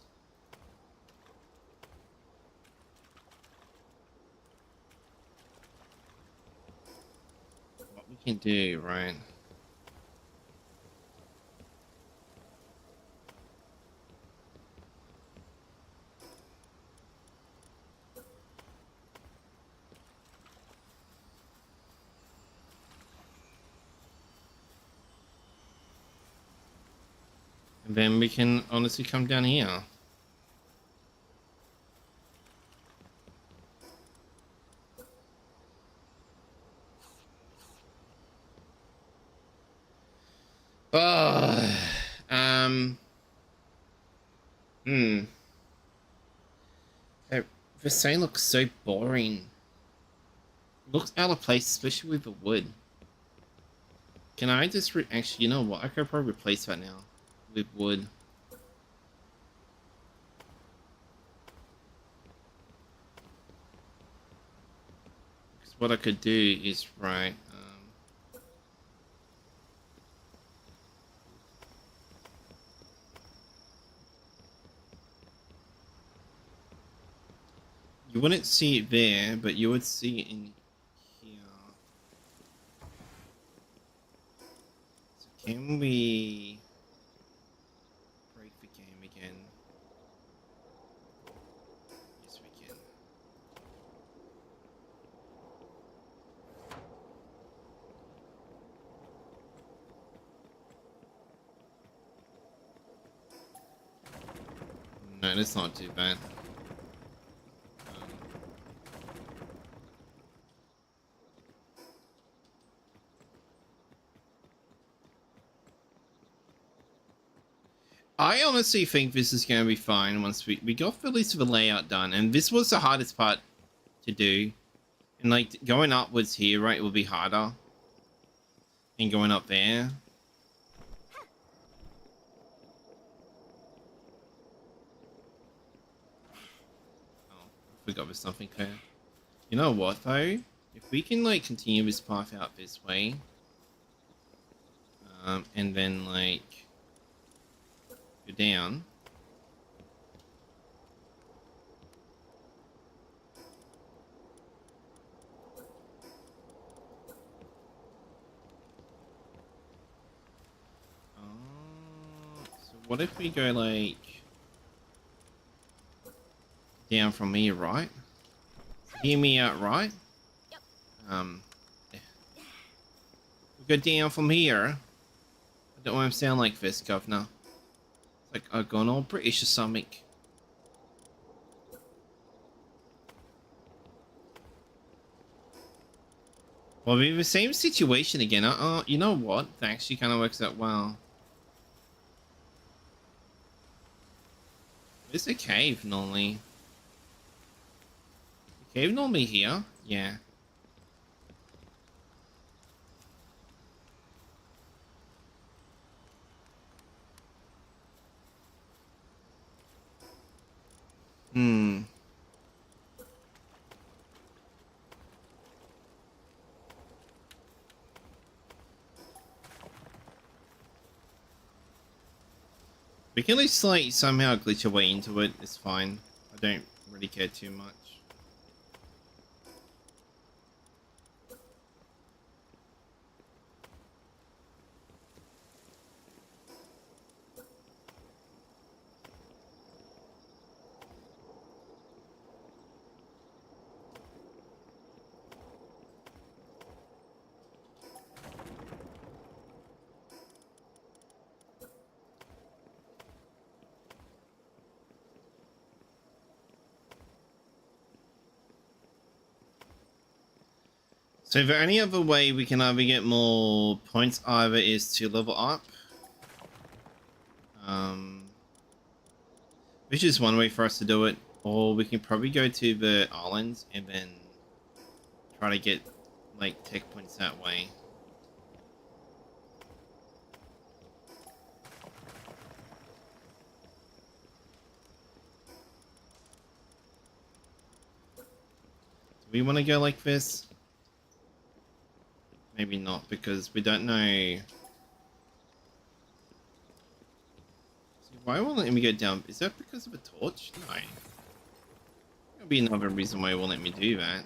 What we can do, right? And then we can honestly come down here. Oh, The sign looks so boring. Looks out of place, especially with the wood. Can I just actually, you know what? I could probably replace that now with wood. Because what I could do is right. You wouldn't see it there, but you would see it in here. So can we break the game again? Yes, we can. No, that's not too bad. I honestly think this is going to be fine once we got at least the layout done. And this was the hardest part to do. And like going upwards here, right, will be harder. And going up there. Oh, I forgot there's something there. You know what though? If we can like continue this path out this way. And then like go down. So what if we go like down from here, right? Hear me out, right? Yep. Yeah. We go down from here. I don't want to sound like this, governor. It's like I've gone all British or something. Well, we're in the same situation again. You know what? That actually kind of works out well. There's a cave normally. The cave normally here? Yeah. Hmm. We can at least like somehow glitch our way into it. It's fine. I don't really care too much. So the only other way we can either get more points either is to level up. Which is one way for us to do it. Or we can probably go to the islands and then try to get like tech points that way. Do we want to go like this? Maybe not, because we don't know. See, why won't let me go down? Is that because of a torch? No. There'll be another reason why it won't let me do that.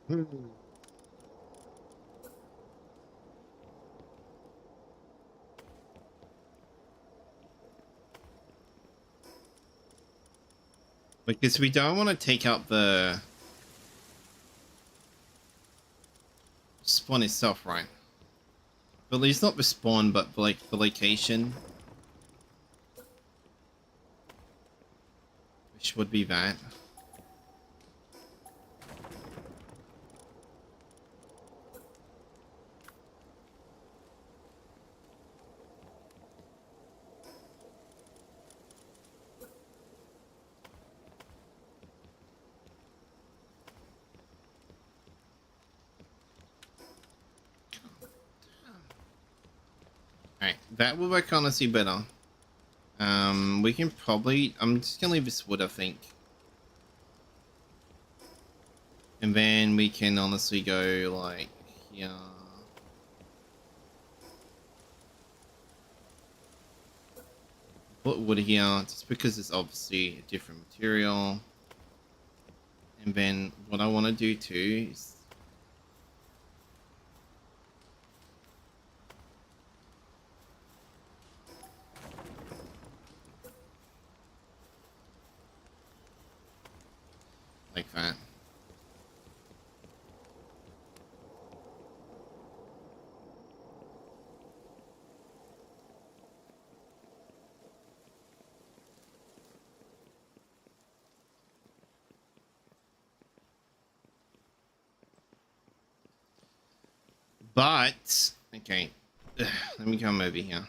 Hmm. Because we don't want to take up the spawn itself, right? But at least not the spawn, but like the location. Which would be that. Alright, that will work honestly better. We can probably... I'm just gonna leave this wood, I think. And then we can honestly go like here. Put wood here, just because it's obviously a different material. And then what I want to do too is... like that. But, okay, let me come over here.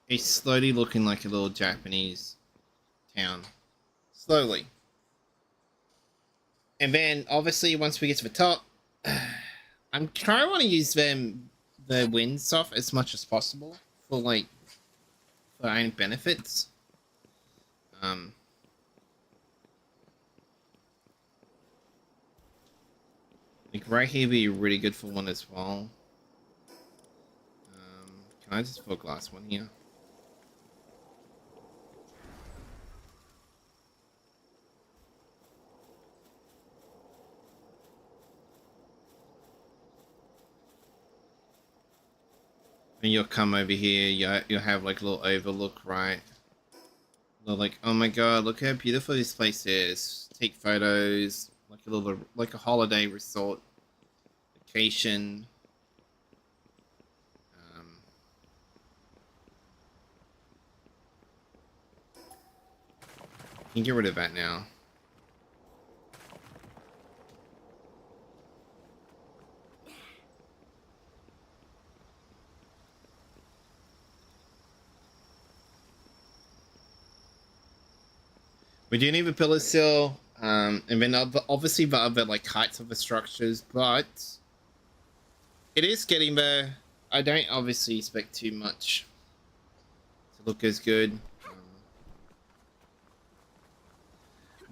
It's slowly looking like a little Japanese town. Slowly. And then, obviously, once we get to the top, I'm trying to want to use the wind stuff as much as possible for, like, for our own benefits. Like, right here would be really good for one as well. Can I just put glass one here? And you'll come over here, you'll have like a little overlook, right? They're like, oh my god, look how beautiful this place is. Take photos, like a little, like a holiday resort, vacation. You can get rid of that now. We do need a pillar sill, and then obviously the other like heights of the structures, but it is getting there. I don't obviously expect too much to look as good.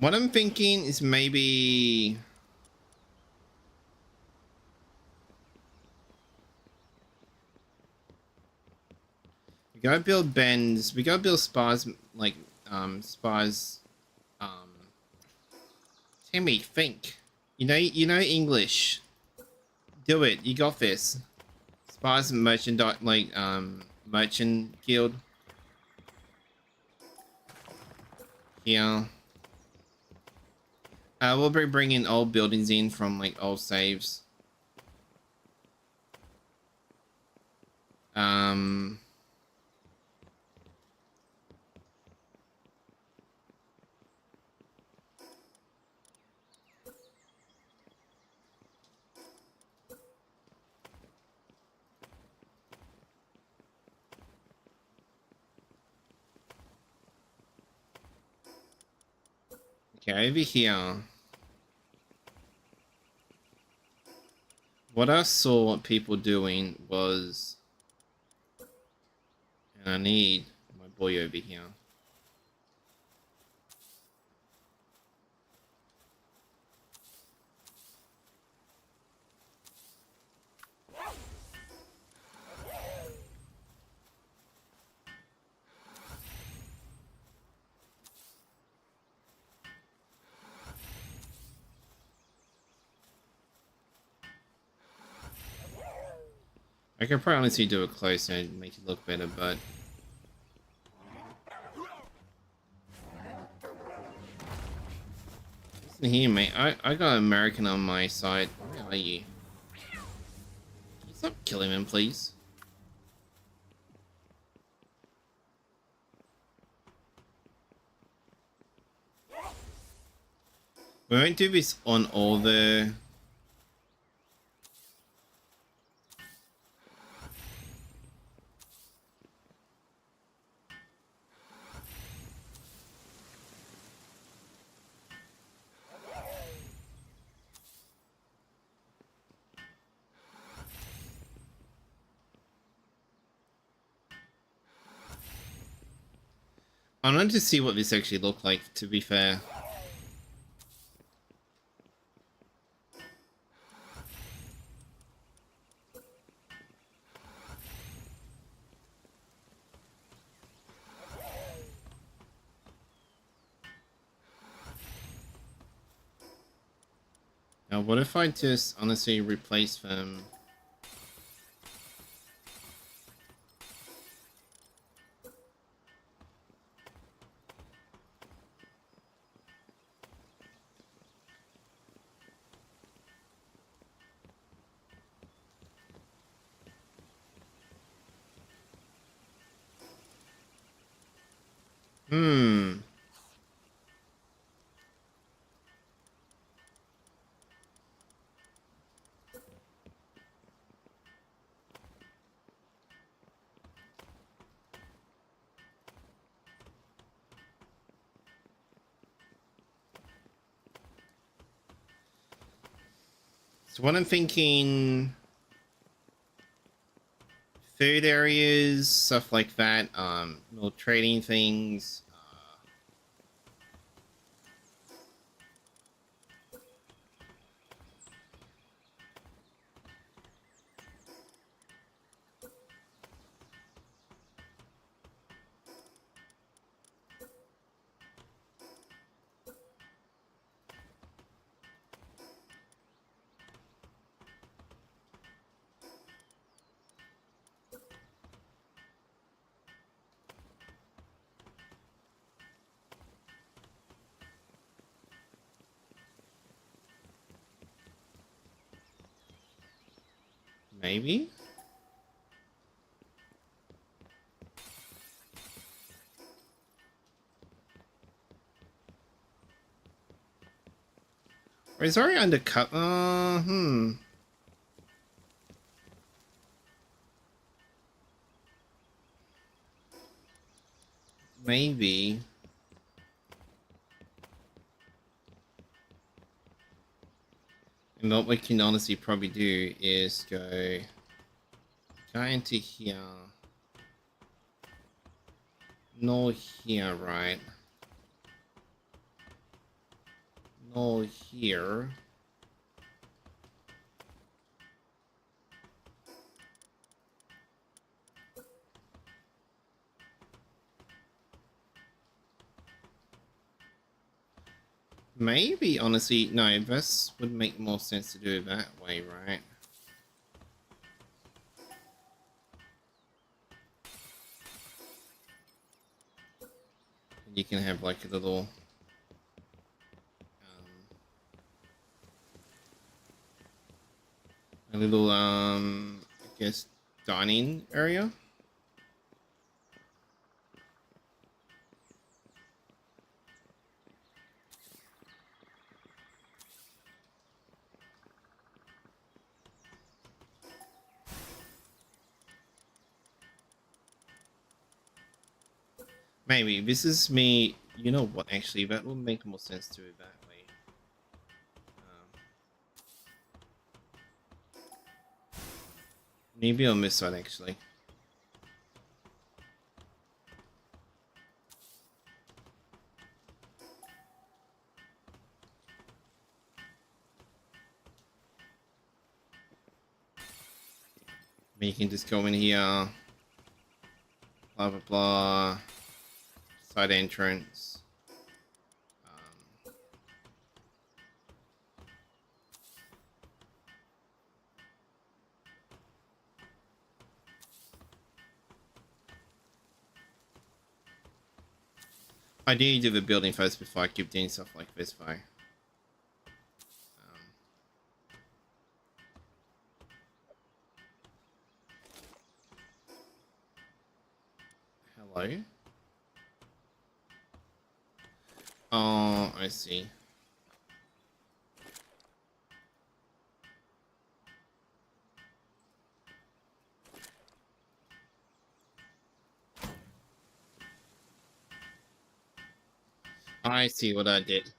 What I'm thinking is maybe we gotta build bends. We gotta build spas, like spas. Timmy, think. You know English. Do it. You got this. Spas merchant like merchant guild. here. We'll be bringing old buildings in from like old saves. Okay, over here. What I saw people doing was, and I need my boy over here. I could probably honestly do it closer and make it look better, but listen here, mate. I got American on my side. Where are you? Can you stop killing him, please? We won't do this on all the... I wanted to see what this actually looked like, to be fair. Now, what if I just honestly replace them? So what I'm thinking... food areas, stuff like that, little trading things. Maybe? Or is already undercut? Maybe. And what we can honestly probably do is go into here. No here, right? No here. Maybe, honestly, no, this would make more sense to do it that way, right? And you can have like a little I guess dining area. Maybe this is me. You know what? Actually, that would make more sense to it that way. Maybe on this side, actually. You can just go in here. Blah blah blah. Side entrance. I do do the building first before I keep doing stuff like this, though. Hello? Oh, I see. I see what I did.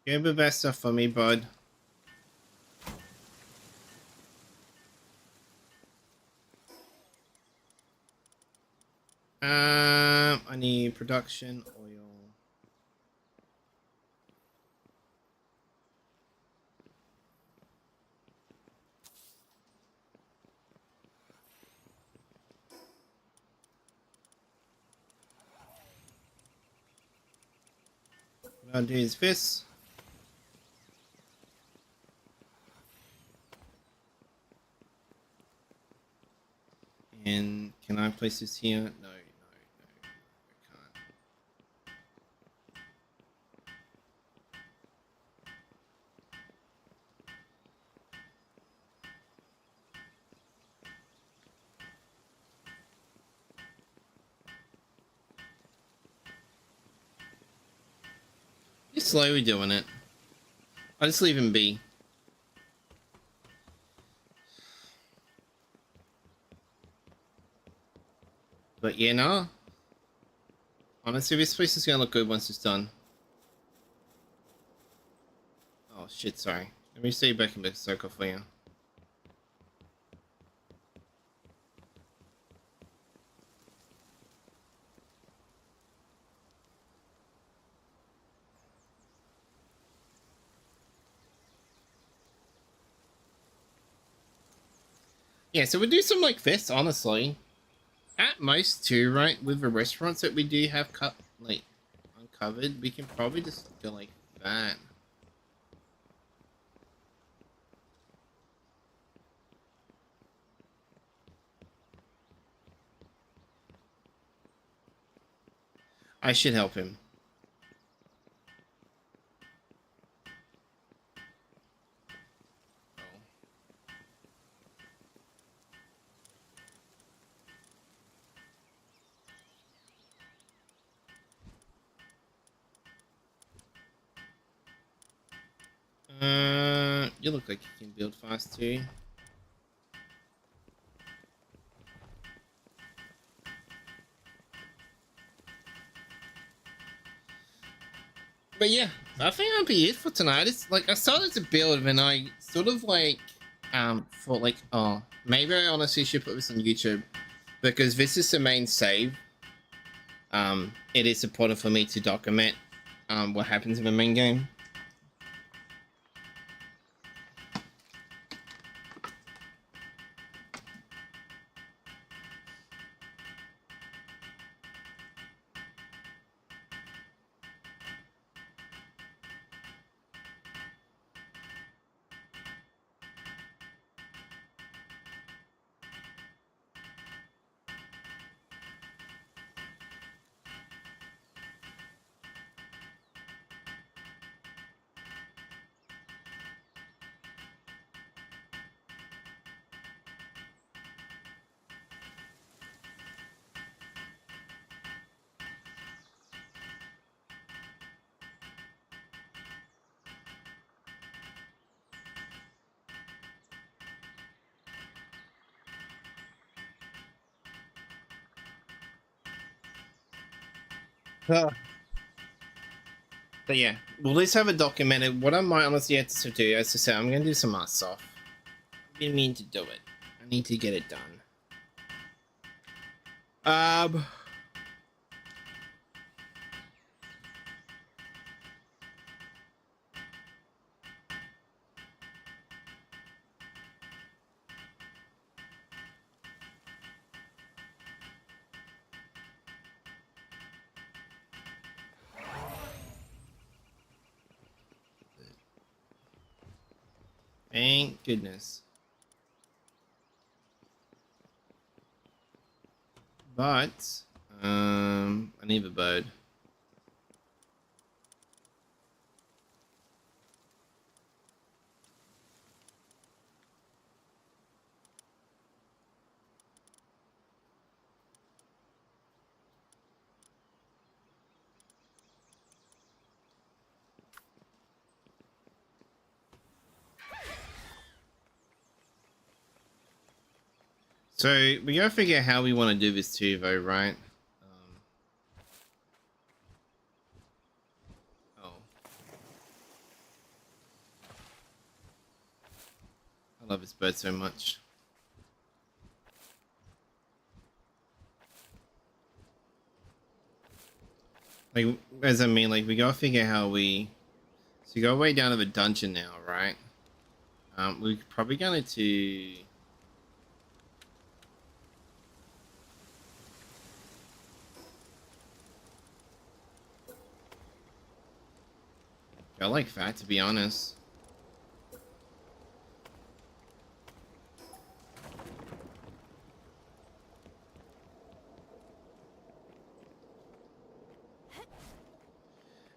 Get the best stuff for me, bud. I need production oil. What I'll do is this. And can I place this here? No, I can't. You're slowly doing it. I'll just leave him be. But yeah, no. Honestly, this place is gonna look good once it's done. Oh shit, sorry. Let me stay back in the circle for you. Yeah, so we do some like this, honestly. At most too, right? With the restaurants that we do have cut like uncovered, we can probably just go like that. I should help him. You look like you can build fast too. But yeah, I think that'll be it for tonight. It's like I started to build and I sort of like thought like, oh, maybe I honestly should put this on YouTube because this is the main save. It is important for me to document what happens in the main game. But yeah, we'll at least have it documented. What I might honestly have to do, as I said, I'm gonna do some art stuff. I didn't mean to do it. I need to get it done. Thank goodness. But I need a bird. So we gotta figure out how we want to do this too, though, right? Oh, I love this bird so much. Like, as I mean, like we gotta figure out how we. So you go way down to the dungeon now, right? We're probably going to. I like that, to be honest.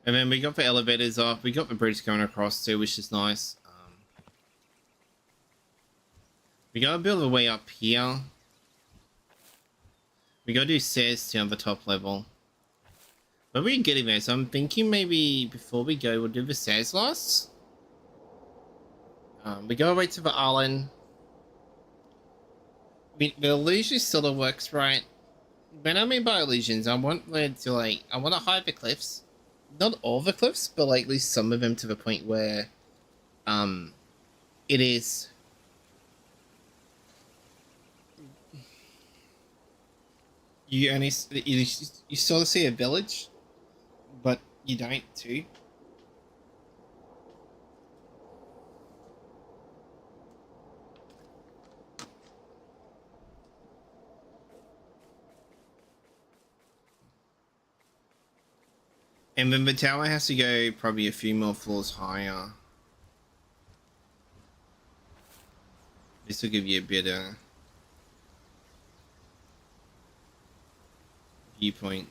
And then we got the elevators off. We got the bridge going across too, which is nice. We gotta build a way up here. We gotta do stairs to on the top level. But we're getting there, so I'm thinking maybe before we go, we'll do the stairs last. We go wait to the island. The illusion sort of works, right? When I mean by illusions, I want them to I want to hide the cliffs. Not all the cliffs, but like at least some of them to the point where, it is. You sort of see a village, but you don't too. And then the tower has to go probably a few more floors higher. This will give you a better viewpoint.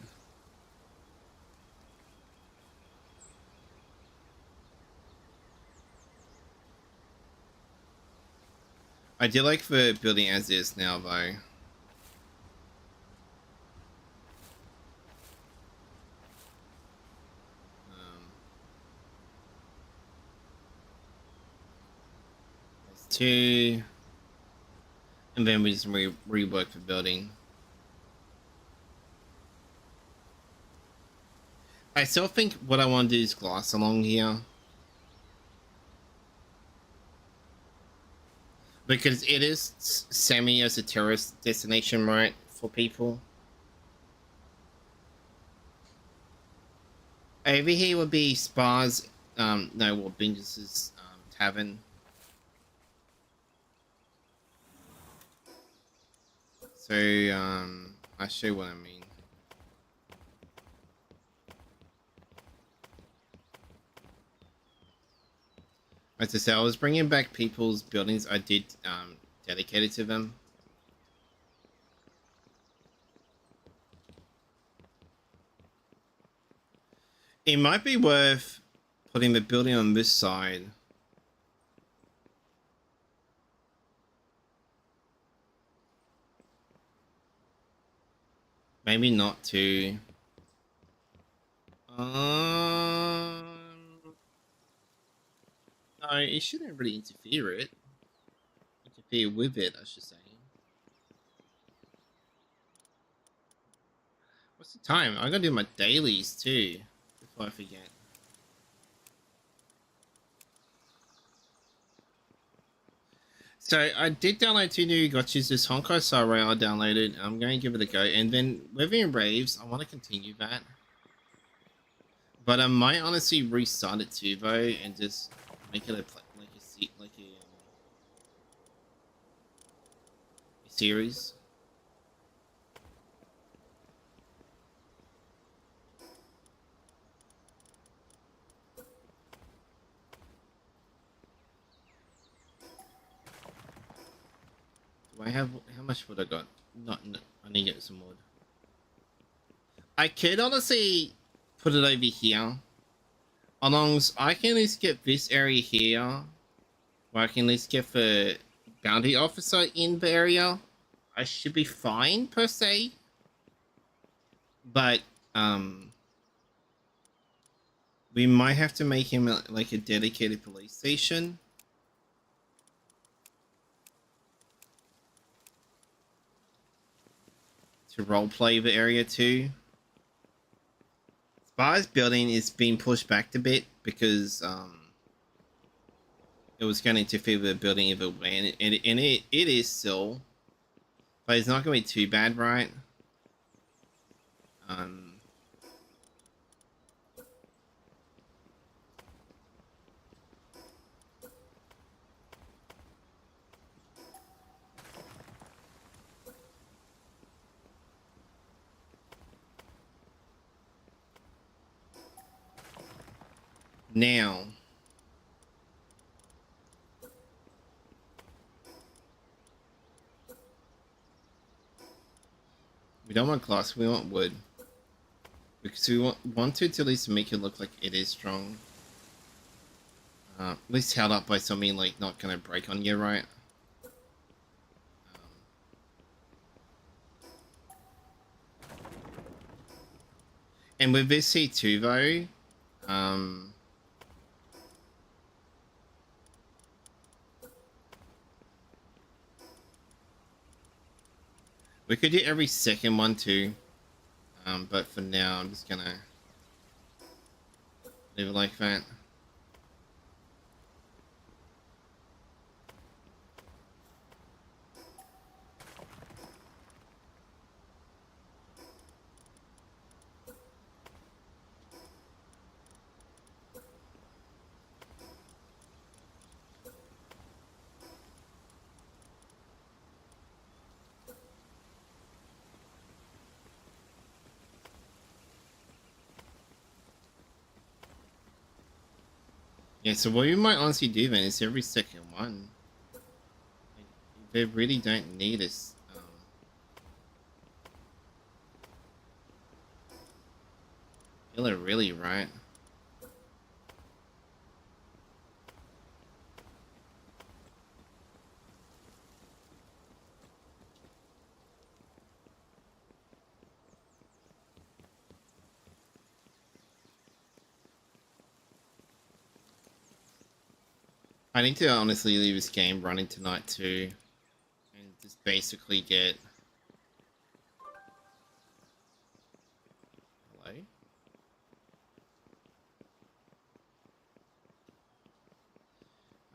I do like the building as is now, though. That's two. And then we just rework the building. I still think what I want to do is glass along here. Because it is semi as a tourist destination, right? For people. Over here would be Spas, no, well, Bingus's tavern. So, I'll show you what I mean. As I said, I was bringing back people's buildings I did dedicated to them. It might be worth putting the building on this side. Maybe not to. No, it shouldn't really interfere with it, I should say. What's the time? I gotta do my dailies too before I forget. So I did download 2 new gotchas. This Honkai Star Rail I downloaded. I'm going to give it a go. And then Living Raves, I want to continue that. But I might honestly restart it too, though, and just make it a series. Do I have, how much wood I got? Not, I need to get some wood. I could honestly put it over here. As long as I can at least get this area here, where I can at least get the bounty officer in the area, I should be fine per se. But we might have to make him like a dedicated police station. To roleplay the area too. Spies building is being pushed back a bit because it was going to interfere with the building of a way, and it is still, but it's not going to be too bad, right? Now, we don't want glass, we want wood. Because we want to at least make it look like it is strong. At least held up by something like not gonna break on you, right? And with this C2 though, we could do every second one too, but for now I'm just gonna leave it like that. Yeah, so what you might honestly do then is every second one. They really don't need us. Feel it really, right? I need to honestly leave this game running tonight too, and just basically get.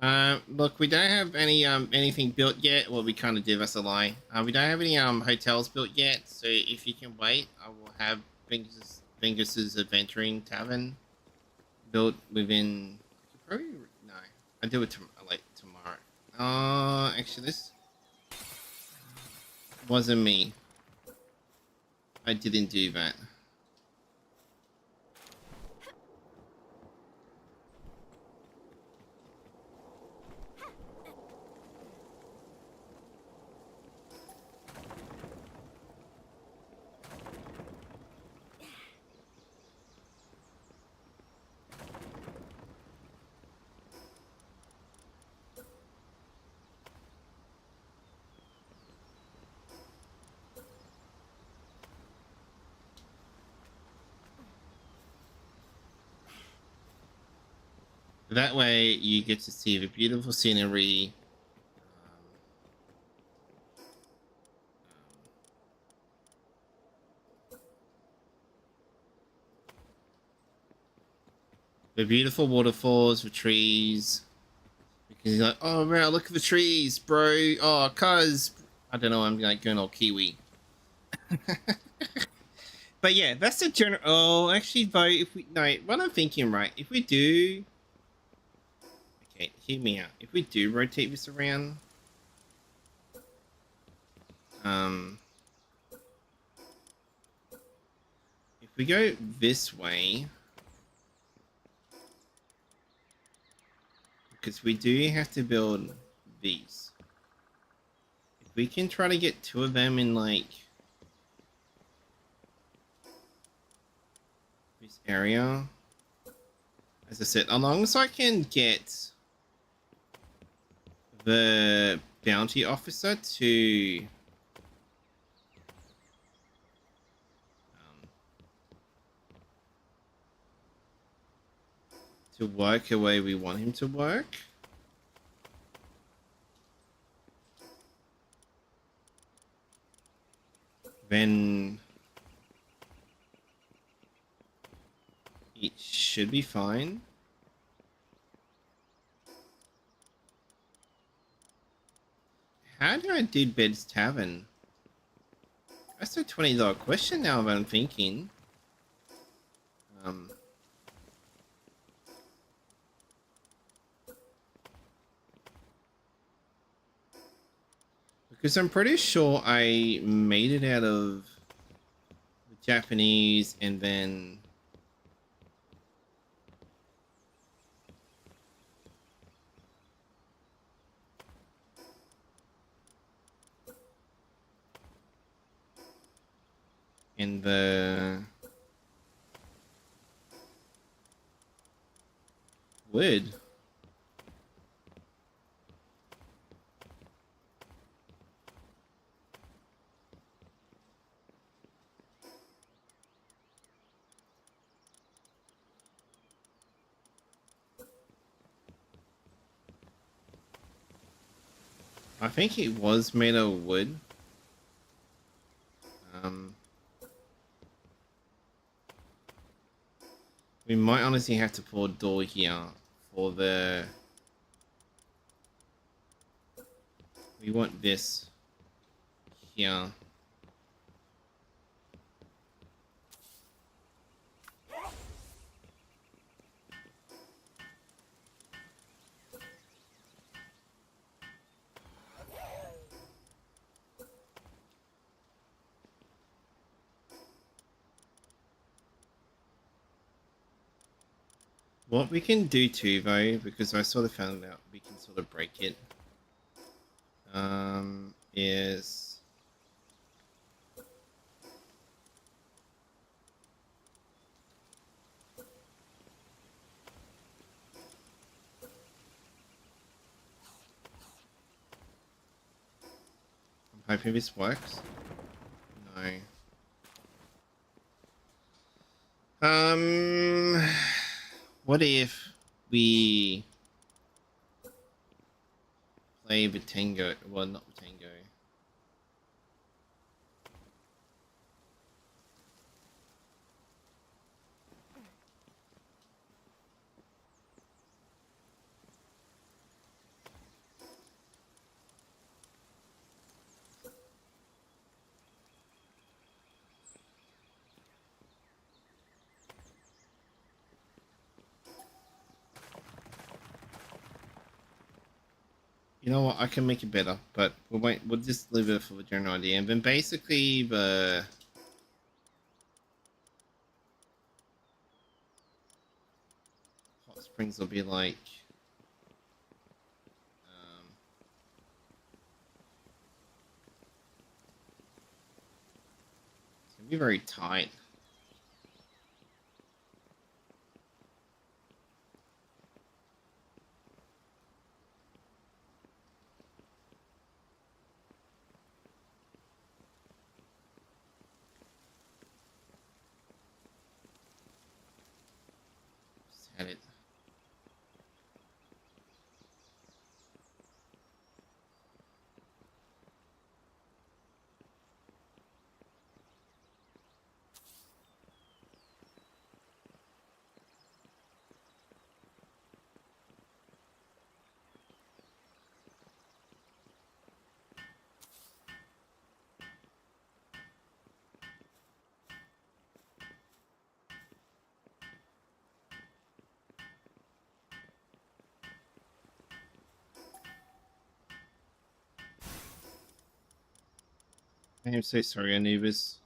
Hello. Look, we don't have any anything built yet. Well, we kind of did. That's a lie. We don't have any hotels built yet. So if you can wait, I will have Fingus's Adventuring Tavern built within. Probably no. I do it like tomorrow. Actually, this wasn't me. I didn't do that. That way you get to see the beautiful scenery. The beautiful waterfalls, the trees. Because he's like, oh man, look at the trees, bro. Oh, cuz I don't know, I'm like going all Kiwi. But yeah, that's the general. Oh, actually, though, if we no, what I'm thinking, right? If we do, okay, hear me out. If we do rotate this around, um, if we go this way, because we do have to build these. If we can try to get two of them in like this area, as I said, as long as I can get the bounty officer to work the way we want him to work, then it should be fine. How do I do Bed's Tavern? That's a $20 question now that I'm thinking. Because I'm pretty sure I made it out of the Japanese and then in the wood. I think it was made of wood. We might honestly have to put a door here for the... We want this here. What we can do too, though, because I sort of found out we can sort of break it, is I'm hoping this works. No. What if we play the tango? Well, not the tango. You know what? I can make it better, but we'll wait. We'll just leave it for the general idea, and then basically the hot springs will be like. It's gonna be very tight. Just had it. I'm so sorry, Anubis.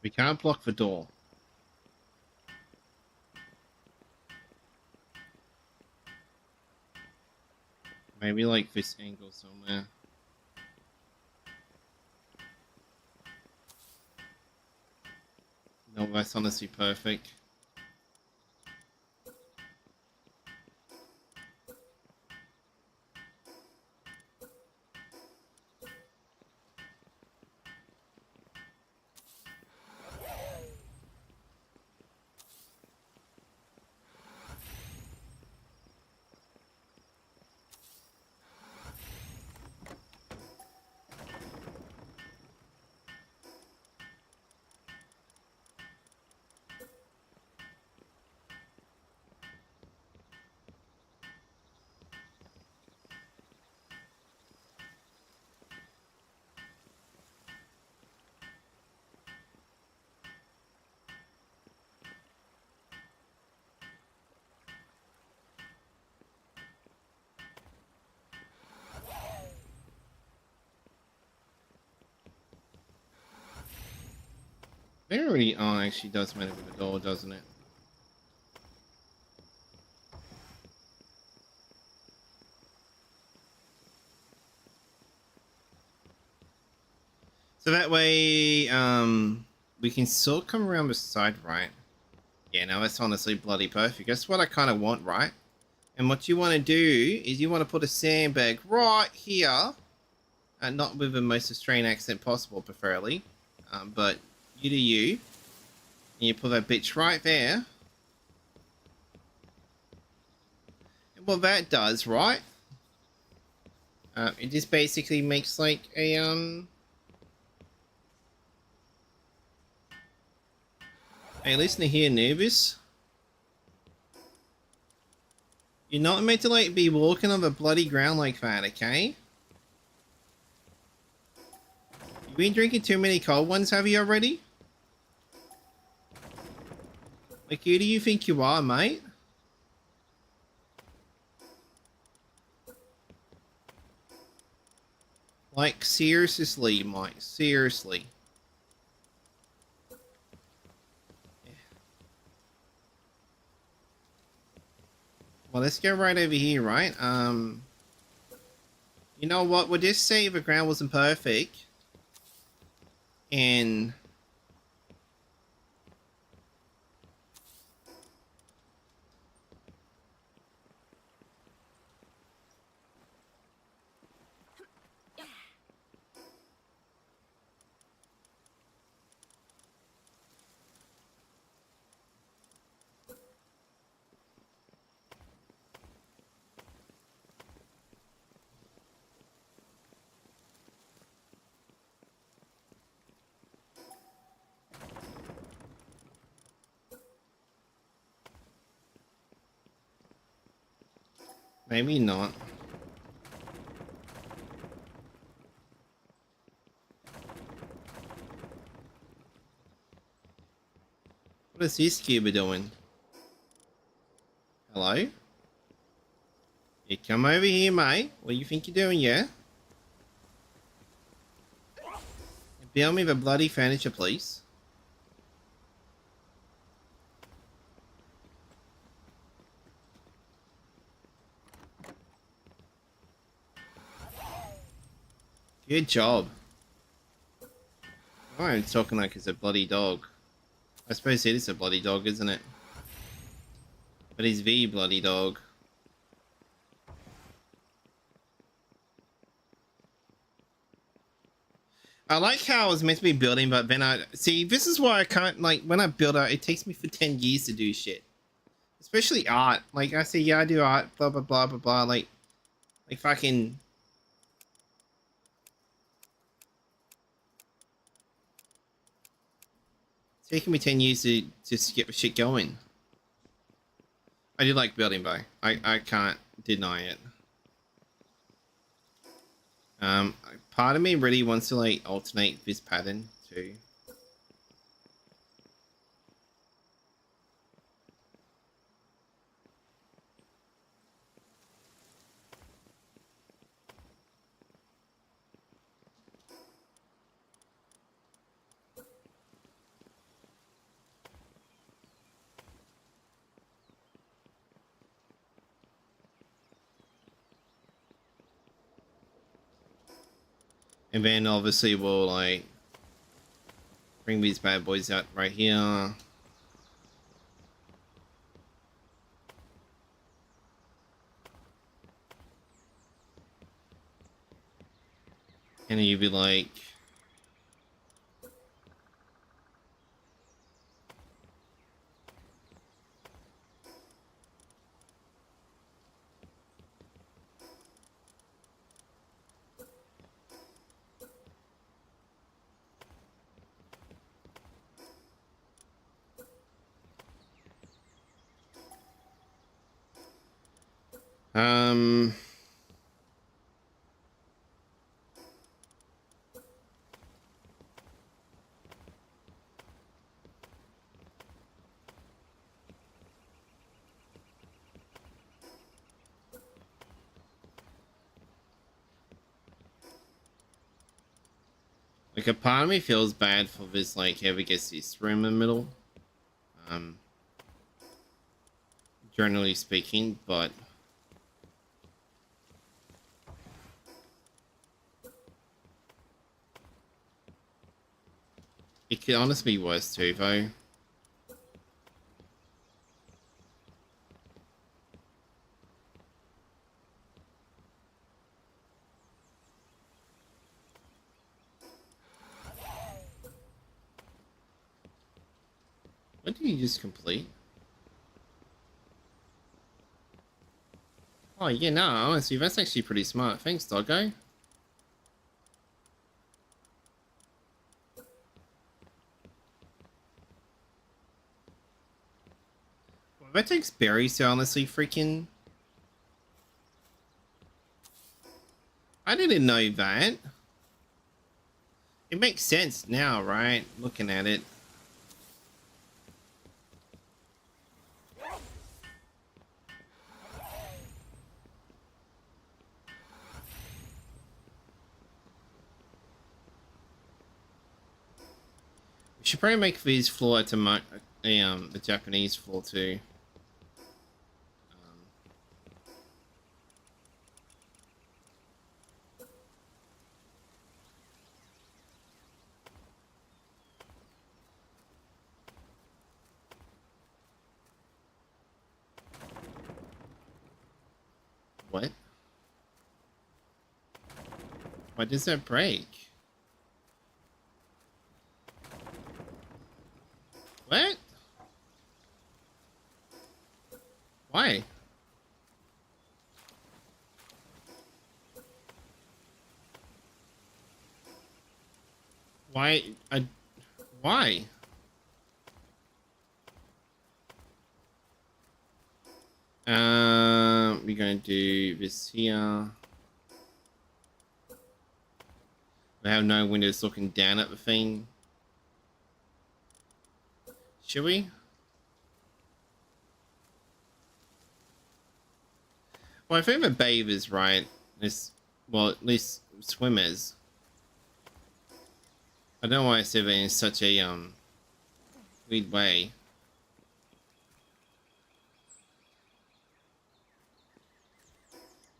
We can't block the door. Maybe like this angle somewhere. No, that's honestly perfect. Very actually does matter with the door, doesn't it? So that way, we can sort of come around the side, right? Yeah, no, that's honestly bloody perfect. That's what I kind of want, right? And what you want to do is you want to put a sandbag right here, and not with the most Australian accent possible, preferably, but you do you. And you put that bitch right there. And what that does, right? It just basically makes like a Hey, listen here, Nervous. You're not meant to like be walking on the bloody ground like that, okay? You've been drinking too many cold ones, have you already? Like, who do you think you are, mate? Like, seriously, Mike. Seriously. Well, let's go right over here, right? You know what? We'll just say the ground wasn't perfect. And... maybe not. What is this scuba doing? Hello? You come over here, mate. What do you think you're doing, yeah? Build me the bloody furniture, please. Good job. I'm talking like it's a bloody dog. I suppose it is a bloody dog, isn't it? But he's the bloody dog. I like how I was meant to be building, but then I... See, this is why I can't, like, when I build art, it takes me for 10 years to do shit. Especially art. Like, I say, yeah, I do art, blah, blah, blah, blah, blah, like fucking... It's taking me 10 years to just get the shit going. I do like building, though. I can't deny it. Part of me really wants to like alternate this pattern too. And then obviously we'll like bring these bad boys out right here. And you'd be like, like a part of me feels bad for this, like whoever gets this room in the middle. Generally speaking, but it could honestly be worse too, though. What did you just complete? Oh yeah, no, honestly, that's actually pretty smart. Thanks, doggo. Well, that takes berries to honestly freaking... I didn't know that. It makes sense now, right? Looking at it. We should probably make these floor to the Japanese floor too. What? Why does that break? What? Why? Why? Why? We're going to do this here. We have no windows looking down at the thing. Should we? Well, I think the bathers, right? This, well, at least swimmers. I don't know why I said that in such a weird way.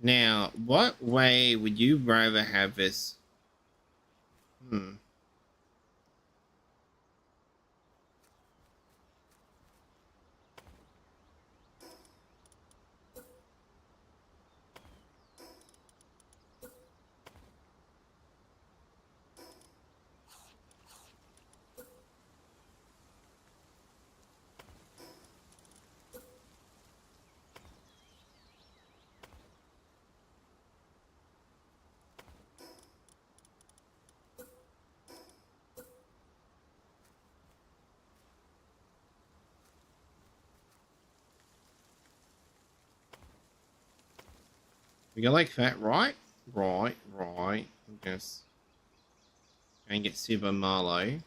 Now, what way would you rather have this? We go like that, right? Right. I guess. And get Super Marlow.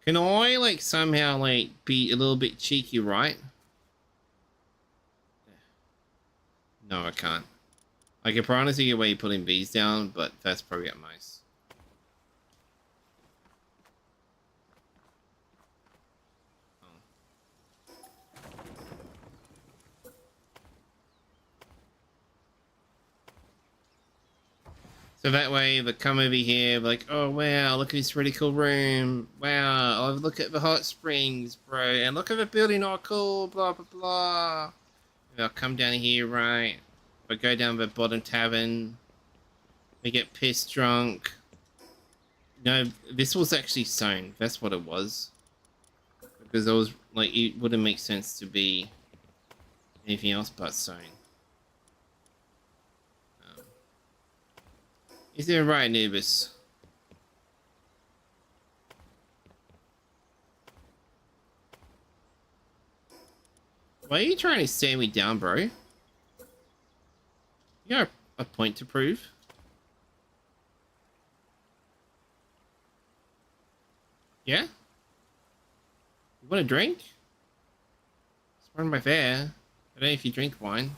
Can I like somehow like be a little bit cheeky, right? No, I can't. I could probably see a way putting bees down, but that's probably at most. So that way they come over here like, oh wow, look at this really cool room. Wow, oh, look at the hot springs, bro. And look at the building, all cool, blah, blah, blah. And I'll come down here, right? I go down the bottom tavern. We get pissed drunk. No, this was actually sewn. That's what it was. Because it was, like, it wouldn't make sense to be anything else but sewn. Is there right, Anubis? Why are you trying to stand me down, bro? You got a point to prove. Yeah? You want a drink? It's part of my fare. I don't know if you drink wine.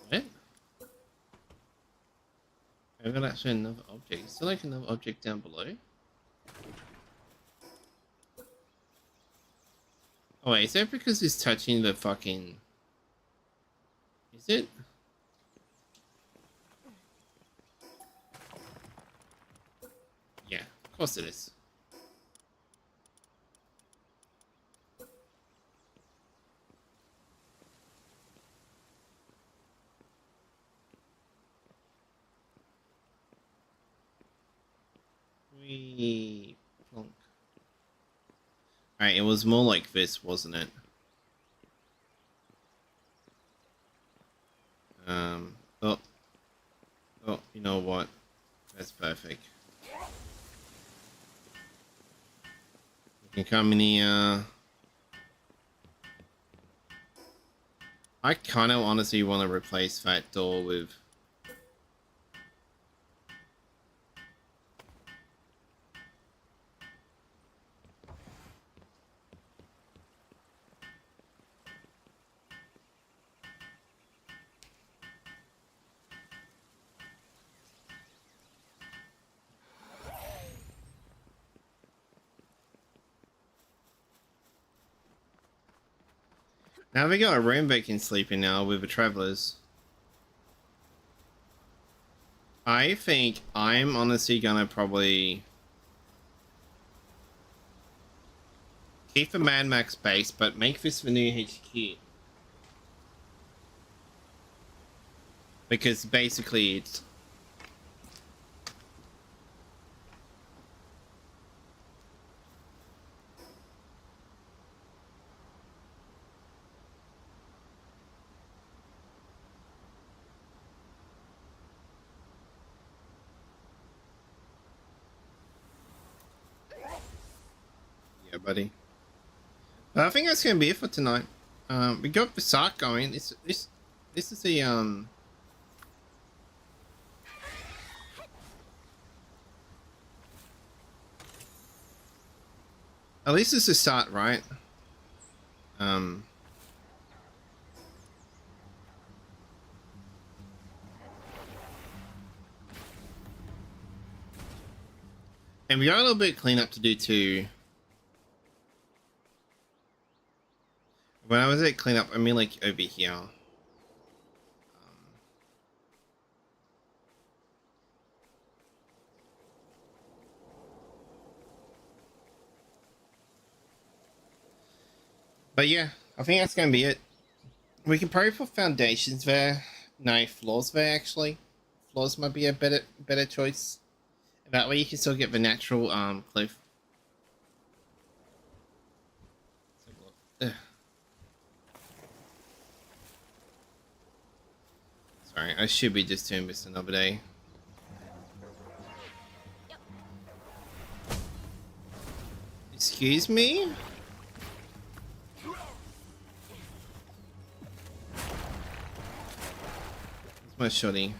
What? I've got actually another object. Is there like another object down below? Oh wait, is that because it's touching the fucking... Is it? Yeah, of course it is. We plonk. Alright, it was more like this, wasn't it? Oh. Oh, you know what? That's perfect. You can come in here. I kind of honestly want to replace that door with... Now we got a room they can sleep in now with the travelers. I think I'm honestly gonna probably keep the Mad Max base, but make this the new HQ. Because basically it's... Yeah, buddy. I think that's gonna be it for tonight. We got the Sark going. This is the at least it's a start, right? And we got a little bit of cleanup to do too. When I was at cleanup, I mean like over here. But yeah, I think that's gonna be it. We can probably put foundations there. No, floors there actually. Floors might be a better choice. That way you can still get the natural cliff. Ugh. Sorry, I should be just doing this another day. Excuse me? Where's my shotty?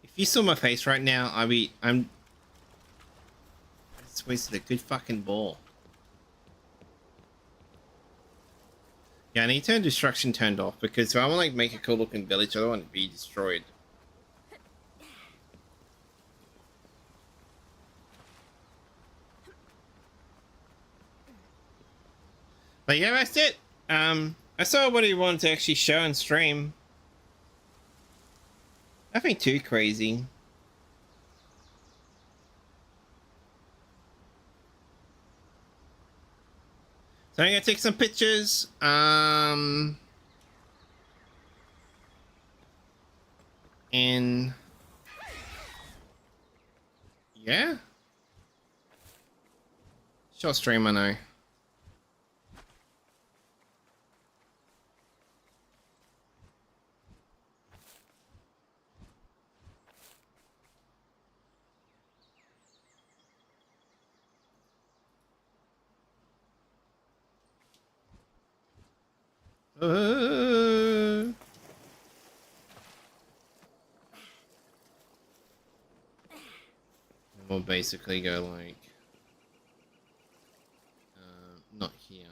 If you saw my face right now, I'm just wasted a good fucking ball. Yeah, I need to turn destruction turned off because if I want to like make a cool looking village, I don't want it to be destroyed. But yeah, that's it. I saw what he wanted to actually show and stream. Nothing too crazy. So I'm gonna take some pictures. And yeah, short stream, I know. We'll basically go like not here.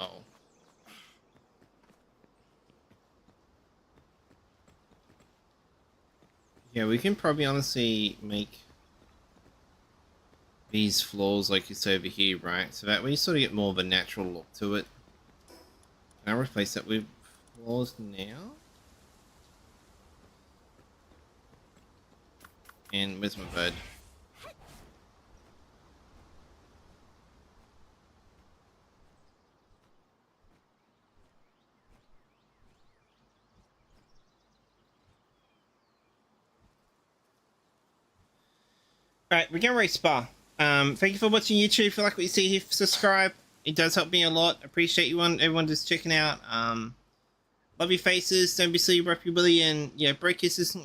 Oh. Yeah, we can probably honestly make these floors like it's over here, right? So that way you sort of get more of a natural look to it. Can I replace that with floors now? And where's my bird? Alright, we're gonna race spa. Thank you for watching YouTube. If you like what you see here, subscribe. It does help me a lot. Appreciate everyone just checking out. Love your faces. Don't be silly, rep your Willy, and yeah, break kisses.